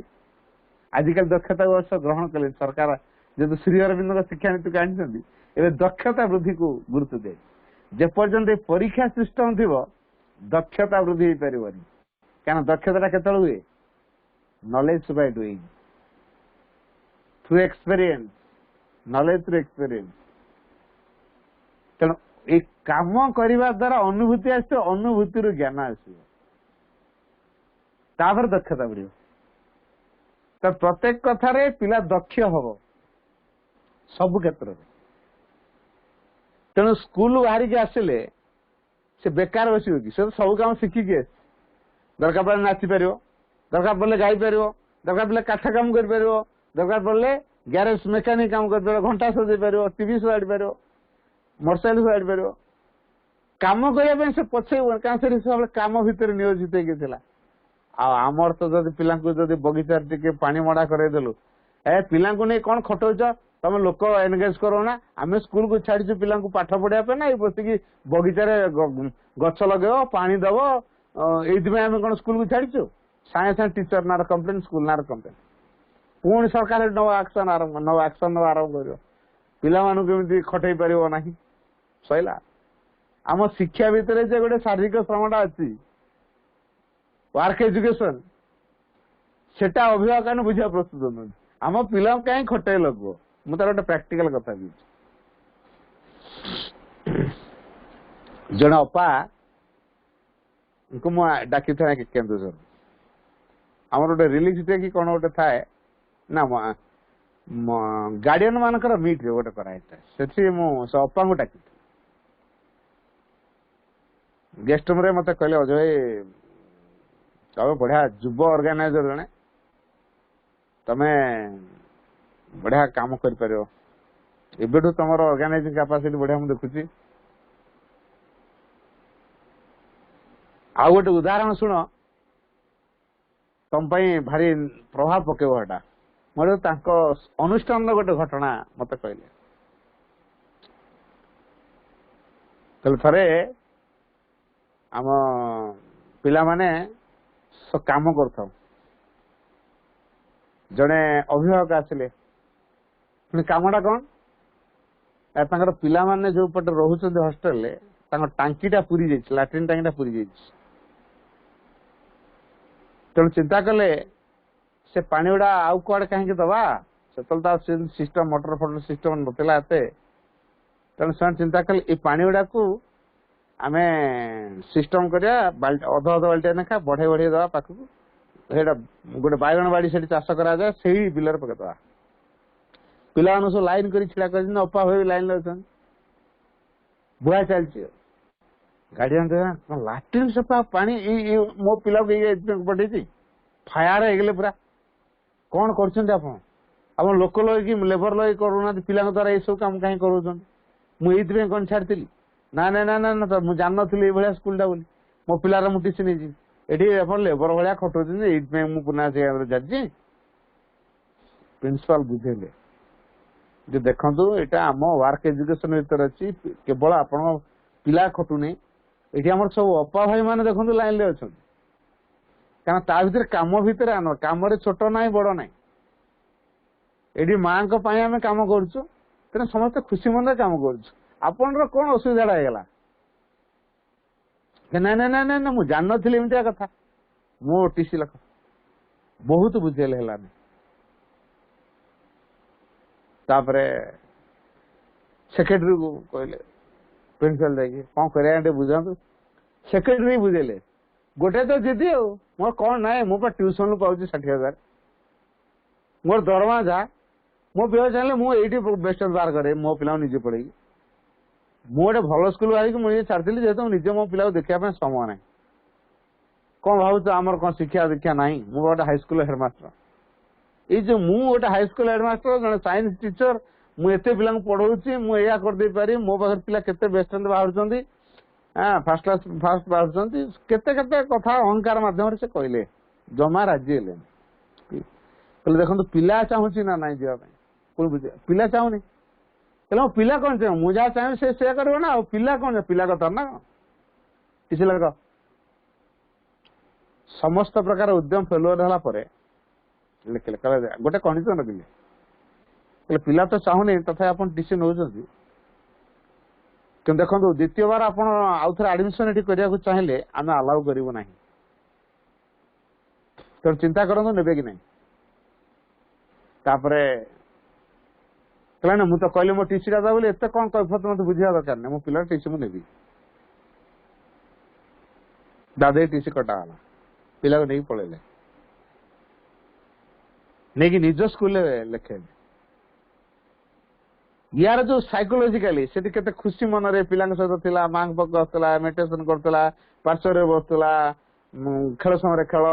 ଆଜିକାଲି ଦକ୍ଷତା ବର୍ଷ ଗ୍ରହଣ କଲେ ସରକାର ଯେହେତୁ ଶ୍ରୀ ଅରବିନ୍ଦଙ୍କ ଶିକ୍ଷାନୀତିକୁ ଆଣିଛନ୍ତି ଏବେ ଦକ୍ଷତା ବୃଦ୍ଧିକୁ ଗୁରୁତ୍ୱ ଦିଏ ଯେପର୍ଯ୍ୟନ୍ତ ପରୀକ୍ଷା ସିଷ୍ଟମ ଥିବ ଦକ୍ଷତା ବୃଦ୍ଧି ହେଇପାରିବନି କାରଣ ଦକ୍ଷତାଟା କେତେବେଳେ ହୁଏ knowledge Bai doing through experience knowledge through experience ତେଣୁ ଏଇ କାମ କରିବା ଦ୍ୱାରା ଅନୁଭୂତି ଆସିବ ଅନୁଭୂତିରୁ ଜ୍ଞାନ ଆସିବ ତାପରେ ଦକ୍ଷତା ବଢିବ ତ ପ୍ରତ୍ୟେକ କଥାରେ ପିଲା ଦକ୍ଷ ହବ ସବୁ କ୍ଷେତ୍ରରେ ତେଣୁ ସ୍କୁଲ ବାହାରିକି ଆସିଲେ ସେ ବେକାର ବସିବ କି ସେ ତ ସବୁ କାମ ଶିଖିକି ଆସି ଦରକାର ପଡ଼ିଲେ ନାଚିପାରିବ ଦରକାର ପଡ଼ିଲେ ଗାଇପାରିବ ଦରକାର ପଡ଼ିଲେ କାଠ କାମ କରିପାରିବ ଦରକାର ପଡ଼ିଲେ ଗ୍ୟାରେଜ ମେକାନିକ କାମ କରିପାରିବ ଘଣ୍ଟା ସଜେଇ ପାରିବ ଟିଭି ସଜାଡି ପାରିବ ମୋଟରସାଇକେଲ ସଜାଡି ପାରିବ କାମ କରିବା ପାଇଁ ସେ ପଛେଇବ କାରଣ ସେଠି ସବୁବେଳେ କାମ ଭିତରେ ନିୟୋଜିତ ହେଇକି ଥିଲା ଆଉ ଆମର ତ ଯଦି ପିଲାଙ୍କୁ ଯଦି ବଗିଚାରେ ଟିକେ ପାଣି ମଡ଼ା କରେଇଦେଲୁ ଏ ପିଲାଙ୍କୁ ନେଇ କଣ ଖଟଉଛ ତମେ ଲୋକ ଏନଗେଜ କର ନା ଆମେ ସ୍କୁଲକୁ ଛାଡିଛୁ ପିଲାଙ୍କୁ ପାଠ ପଢିବା ପାଇଁ ନା ଏଇ ବସିକି ବଗିଚାରେ ଗଛ ଲଗେଇବ ପାଣି ଦବ ଏଇଥିପାଇଁ ଆମେ କଣ ସ୍କୁଲକୁ ଛାଡିଛୁ ସାଙ୍ଗେ ସାଙ୍ଗେ ଟିଚର ନାର କମ୍ପ୍ଲେନ ସ୍କୁଲ ନାର କମ୍ପ୍ଲେନ ପୁଣି ସରକାର ନବା ଆକ୍ସନ ଆରମ୍ଭ କରିବ ପିଲାମାନଙ୍କୁ ଏମିତି ଖଟେଇ ପାରିବ ନାହିଁ ସଇଲା ଆମ ଶିକ୍ଷା ଭିତରେ ଯେ ଗୋଟେ ଶାରୀରିକ ଶ୍ରମଟା ଅଛି ୱାର୍କ ଏଜୁକେସନ ସେଟା ଅଭିଭାବକ ମାନେ ବୁଝିବା ପ୍ରସ୍ତୁତ ନୁହନ୍ତି ଆମ ପିଲାଙ୍କୁ କାହିଁ ଖଟେଇ ଲଗୁଅ ମୁଁ ତାର ଗୋଟେ ପ୍ରାକ୍ଟିକାଲ କଥା କହୁଛି ଜଣେ ଅପା ମୁଁ ଡାକିଥାଏ କେନ୍ଦୁଝର ଆମର ଗୋଟେ ରିଲିଜ ଡେ କି କଣ ଗୋଟେ ଥାଏ ନା ଗାର୍ଡିଆନ ମାନଙ୍କର ମିଟ୍ ଗୋଟେ କରାହେଇଥାଏ ସେଠି ମୁଁ ସେ ଅପାଙ୍କୁ ଡାକିଥିଲି ଗେଷ୍ଟ ରୁମରେ ମତେ କହିଲେ ଅଜୟ ଭାଇ ତମେ ବଢିଆ ଯୁବ ଅର୍ଗାନାଇଜର ଜଣେ ତମେ ବଢିଆ କାମ କରିପାରିବ ଏବେଠୁ ତମର ଅର୍ଗାନାଇଜିଂ କାପାସିଟି ବଢିଆ ମୁଁ ଦେଖୁଛି ଆଉ ଗୋଟେ ଉଦାହରଣ ଶୁଣ ତମ ପାଇଁ ଭାରି ପ୍ରଭାବ ପକେଇବ ଏଟା ମୋର ତାଙ୍କ ଅନୁଷ୍ଠାନର ଗୋଟେ ଘଟଣା ମତେ କହିଲେ ଥରେ ଆମ ପିଲାମାନେ କାମ କରୁଥାଉ ଜଣେ ଅଭିଭାବକ ଆସିଲେ ପୁଣି କାମଟା କଣ ତାଙ୍କର ପିଲାମାନେ ଯୋଉ ପଟେ ରହୁଛନ୍ତି ହଷ୍ଟେଲରେ ତାଙ୍କ ଟାଙ୍କିଟା ପୁରି ଯାଇଛି ଲାଟ୍ରିନ୍ ଟାଙ୍କିଟା ପୁରି ଯାଇଛି ତେଣୁ ଚିନ୍ତା କଲେ ସେ ପାଣି ଗୁଡା ଆଉ କୁଆଡେ କାହିଁକି ଦବା ସେତେବେଳେ ତ ସିଷ୍ଟମ ମଟର ଫଟର ସିଷ୍ଟମ ନଥିଲା ଏତେ ତେଣୁ ସେମାନେ ଚିନ୍ତା କଲେ ଏଇ ପାଣି ଗୁଡାକୁ ଆମେ ସିଷ୍ଟମ କରିବା ଅଧ ବାଲ୍ଟିଆ ଲେଖା ବଢେଇ ଦବା ପାଖକୁ ସେଇଟା ଗୋଟେ ବାଇଗଣ ବାଡି ସେଠି ଚାଷ କରାଯାଏ ସେଇ ବିଲରେ ପକେଇଦବା ପିଲାମାନଙ୍କୁ ସବୁ ଲାଇନ କରି ଛିଡା କରିଛନ୍ତି ଅପା ଭାଇ ଲାଇନରେ ଅଛନ୍ତି ବୁହା ଚାଲିଛି ଗାର୍ଡିଆନ ଲାଟ୍ରିନ୍ ସଫା ପାଣି ମୋ ପିଲାକୁ ପଠେଇଛି ଫାୟାର ହେଇଗଲେ ପୁରା କଣ କରୁଛନ୍ତି ଆପଣ ଲୋକ ଲଗେଇକି ଲେବର ଲଗେଇ କରୁନାହାନ୍ତି ପିଲାଙ୍କ ଦ୍ୱାରା ଏଇସବୁ କାମ କାହିଁ କରୁଛନ୍ତି ମୁଁ ଏଇଥିପାଇଁ କଣ ଛାଡିଥିଲି ନା ମୁଁ ଜାଣିନଥିଲି ଏଇଭଳିଆ ସ୍କୁଲଟା ବୋଲି ମୋ ପିଲାର ମୁଁ ଟିସି ନେଇଯିବି ଏଠି ଆପଣ ଲେବର ଭଳିଆ ଖଟଉଛନ୍ତି ଏଇଥିପାଇଁ ମୁଁ ପୁନଃ ଛାଡିଛି ପ୍ରିନ୍ସିପାଲ ବୁଝେଇଲେ ଯେ ଦେଖନ୍ତୁ ଏଇଟା ଆମ ୱାର୍କ ଏଜୁକେସନ ଭିତରେ ଅଛି କେବଳ ଆପଣଙ୍କ ପିଲା ଖଟୁନି ଏଠି ଆମର ସବୁ ଅପା ଭାଇ ମାନେ ଦେଖନ୍ତୁ ଲାଇନରେ ଅଛନ୍ତି କାରଣ ତା ଭିତରେ କାମ ଭିତରେ ଆଣ କାମରେ ଛୋଟ ନାହିଁ ବଡ ନାହିଁ ଏଠି ମାଙ୍କ ପାଇଁ ଆମେ କାମ କରୁଛୁ ତେଣୁ ସମସ୍ତେ ଖୁସି ମନରେ କାମ କରୁଛୁ ଆପଣଙ୍କର କଣ ଅସୁବିଧାଟା ହେଇଗଲା ନା ମୁଁ ଜାଣିନଥିଲି ଏମିତିଆ କଥା ମୁଁ ଟିସି ଲେଖ ବହୁତ ବୁଝେଇଲେ ହେଲାନି ତାପରେ ସେକ୍ରେଟାରୀକୁ କହିଲେ ପ୍ରିନ୍ସିପାଲ ଯାଇକି କଣ କରିବା ଟିକେ ବୁଝାନ୍ତୁ ସେକ୍ରେଟାରୀ ବୁଝେଇଲେ ଗୋଟେ ତ ଜିଦି ଆଉ ମୋର କଣ ନାହିଁ ମୁଁ ଟ୍ୟୁସନରୁ ପାଉଛି 60,000 मोर दरमा जा मो पिला चाहिए मुझे बेस्ट बाहर करे मो पिला निजे पढ़े मुझे भल स्कूल बाहर मुझे छाड़ी जेहतु निजे मो पिला देखा समय ना कौन भाव आमर कौन शिक्षा दीक्षा ना मुझे गोटे हाईस्कूल हेडमास्टर ये जो मु गोटे हाईस्कूल हेडमास्टर जन साइंस टीचर मुझे पिला पढ़ाऊँगी मुझे करदे पारि मो पाखे पिला केते बेस्ट बाहर फास्ट क्लास फास्ट बाहर केते केते कथा अहंकार माध्यम से कहले जमा राजी हेले कहले देखो पिला चाहूँ ना ना जावाई पिला चाहूनी कहले पिला कौन चाहे मुझे जहाँ चाहे से कर ना पिला कौन पिला कथा ना किसी लगा समस्त प्रकार उद्यम फेलुअर होला परे लिखले कहले गोटे कंडीशन रखिले कहले पिला तो चाहूनी तथा आपण टीसी नउछंती कि देखो द्वितीय बार आप आउ थे आडमिशन ये करने चाहिए आम अलाउ करूँ ना तो चिंता करूँ ने कि नहीं तापरे कहला ना मुझे कहली मो टीसी दादा बोले एत कौन कैफत मत बुझा दरकार नहीं मो पिला टीसी मुझे दादा टीसी कटाला पिला को नहीं पड़े नहीं कि निज स्कूल लिखे यार जो साइकोलोजिकली से केते खुशी मन रे पिला सहित थिला मांग पक आसला मेडिटेशन करतला पार्श्व बसतला खेल समय खेल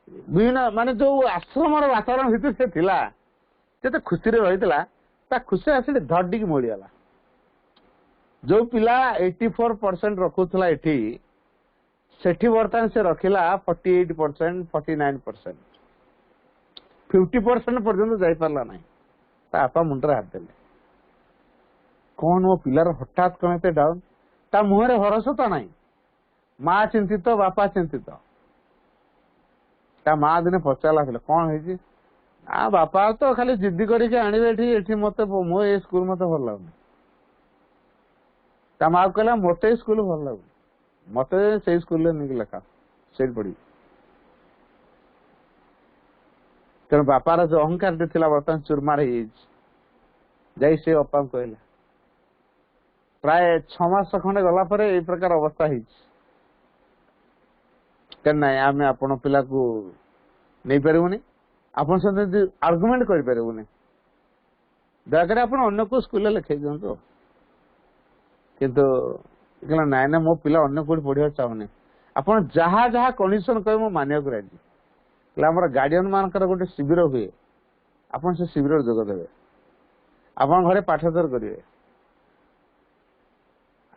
विभिन्न माने जो आश्रम वातावरण भितर से थिला केते खुशी रे रहितला ता खुशी आसी धड्डी की मोड़ीला जो पिला 84% रखुतला एठी सेठी वर्तमान से रखिला 48% 49% 50% पर्यंत जाई पारला नहीं ता आपा मुंडरे हाथ देले कौन वो पिलार हठात कौन एते डाउन ता मुहरे हरसता नहीं माँ चिंतित बापा चिंतित ता माँ दिने पचारा कौन है आ बापा तो खाली जिद्दी करके आने मत मो ए स्कूल मत भल लगुन ता माँ कहला मत स्कूल भल लगुन मत से स्कूल नहीं लेखा से पढ़ी तेणु बापार जो अहंकार थिला बर्तमान चुरमार जाई से अपा कहला प्राय 6 मास खंडे गला परे ए प्रकार अवस्था ना आम आपण पिला को नहीं पारूनी आपन से आर्गुमेंट कर पारूनी दयाकर आप अन्य को स्कूल लिखे दिंतु किंतु ना ना मो पिला अन्य कोई पढ़ा चाहूनी आप जहाँ जहाँ कंडीशन कहे मो मानिया को राजी आम गार्डियन मानकर गोटे शिविर हुए आप से शिविर जोगदेवे आप घरे पाठोत्तर करेंगे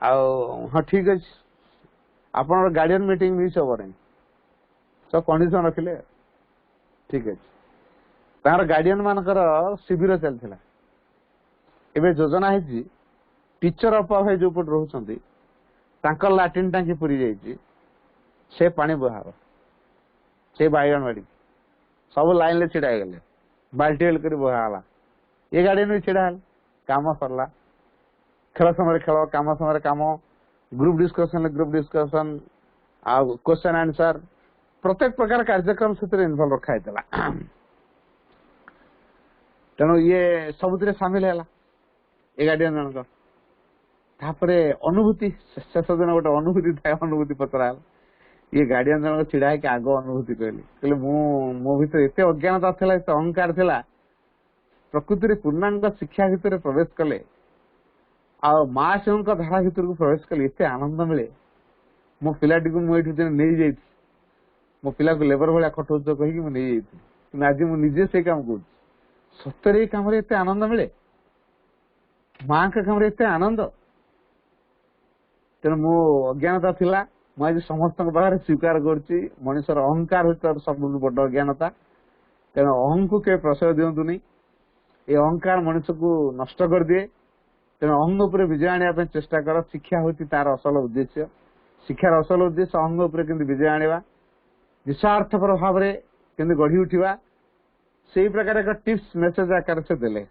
हाँ ठीक अच्छे आप गार्डियन मीटिंग मिस हम ना सब कंडीशन रखिले ठीक अच्छे तार गार्डियन मानकर शिविर चलता एवं योजना है टीचर अभाव जो पट रोच लाट्रिन टांकी पूरी जाइए से पानी बुहाव से बैगनवाड़ी सब लाइन छिड़ा गले बाल्टी हेल कर बुहाला ये गार्डियन भी छिड़ा काम सरला खेल समय खेल काम समय काम ग्रुप डिस्कशन आ क्वेश्चन आंसर प्रत्येक प्रकार कार्यक्रम से इनवॉल्व रखा तेणु ये सब सामिल है ए गार्डियन जनक अनुभूति शेष दिन गोटे अनुभूति था अनुभूति पचरा ये गार्डियन जनक छिड़ा है आग अनुभूति कहली मो भीतर एत अज्ञानता था एत अहंकार था प्रकृति पूर्णांग शिक्षा भितर प्रवेश कले आ माँ से धारा भितर को प्रवेश कले एत आनंद मिले मो पिलाटी को मुझे नहीं जाइए मो पिला को लेबर भाया खटौच कहीकि मुझे आज मुझे से काम कर सतरे काम एत आनंद मिले माँ का काम एत आनंद तेणु मो अज्ञानता थिला मुझे समस्त पाखे स्वीकार कर मनुष्यर अहंकार होता सब बड़ अज्ञानता तेणु अहं को के प्रशय दिंतुनि ये अहंकार मनुष्य को नष्ट कर दिए तेणु अहंग उपर विजय आने चेष्टा कर शिक्षा होती तार असल उद्देश्य शिक्षार असल उद्देश्य अहंग उपर केमती विजय आने निस्वार्थपर भाव में गढ़ी उठा से प्रकार एक टिप्स मेसेज आकार से देले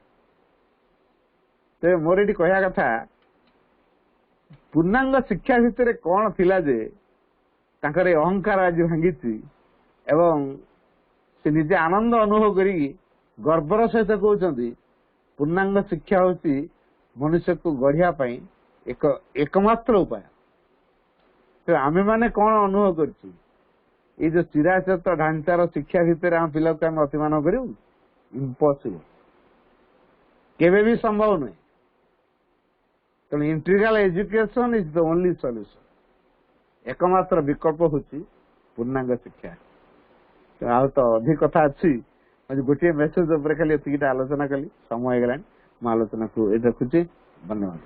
मोर ये कहया कथा पूर्णांग शिक्षा भितर कौन थिला जे तांकर अहंकार आज भांगी एवं से निजे आनंद अनुभव करी गर्वर सहित कहते पूर्णांग शिक्षा होती मनुष्य को गढ़िया एक एकमात्र उपाय तो आमे माने कौन अनुभव कर जो चिराचत ढांचार शिक्षा भितर आम पिला को आम अतिमान करूँ इम्पॉसिबल केवे भी संभव नहीं तेणु integral education is the only solution एकमात्र विकल्प होची पूर्णांग शिक्षा आ तो अधिक कथा अच्छी गोटे मेसेज उपर खाली एतिकिटा आलोचना कली समय हो गलानी आलोचना को ये रखुची धन्यवाद।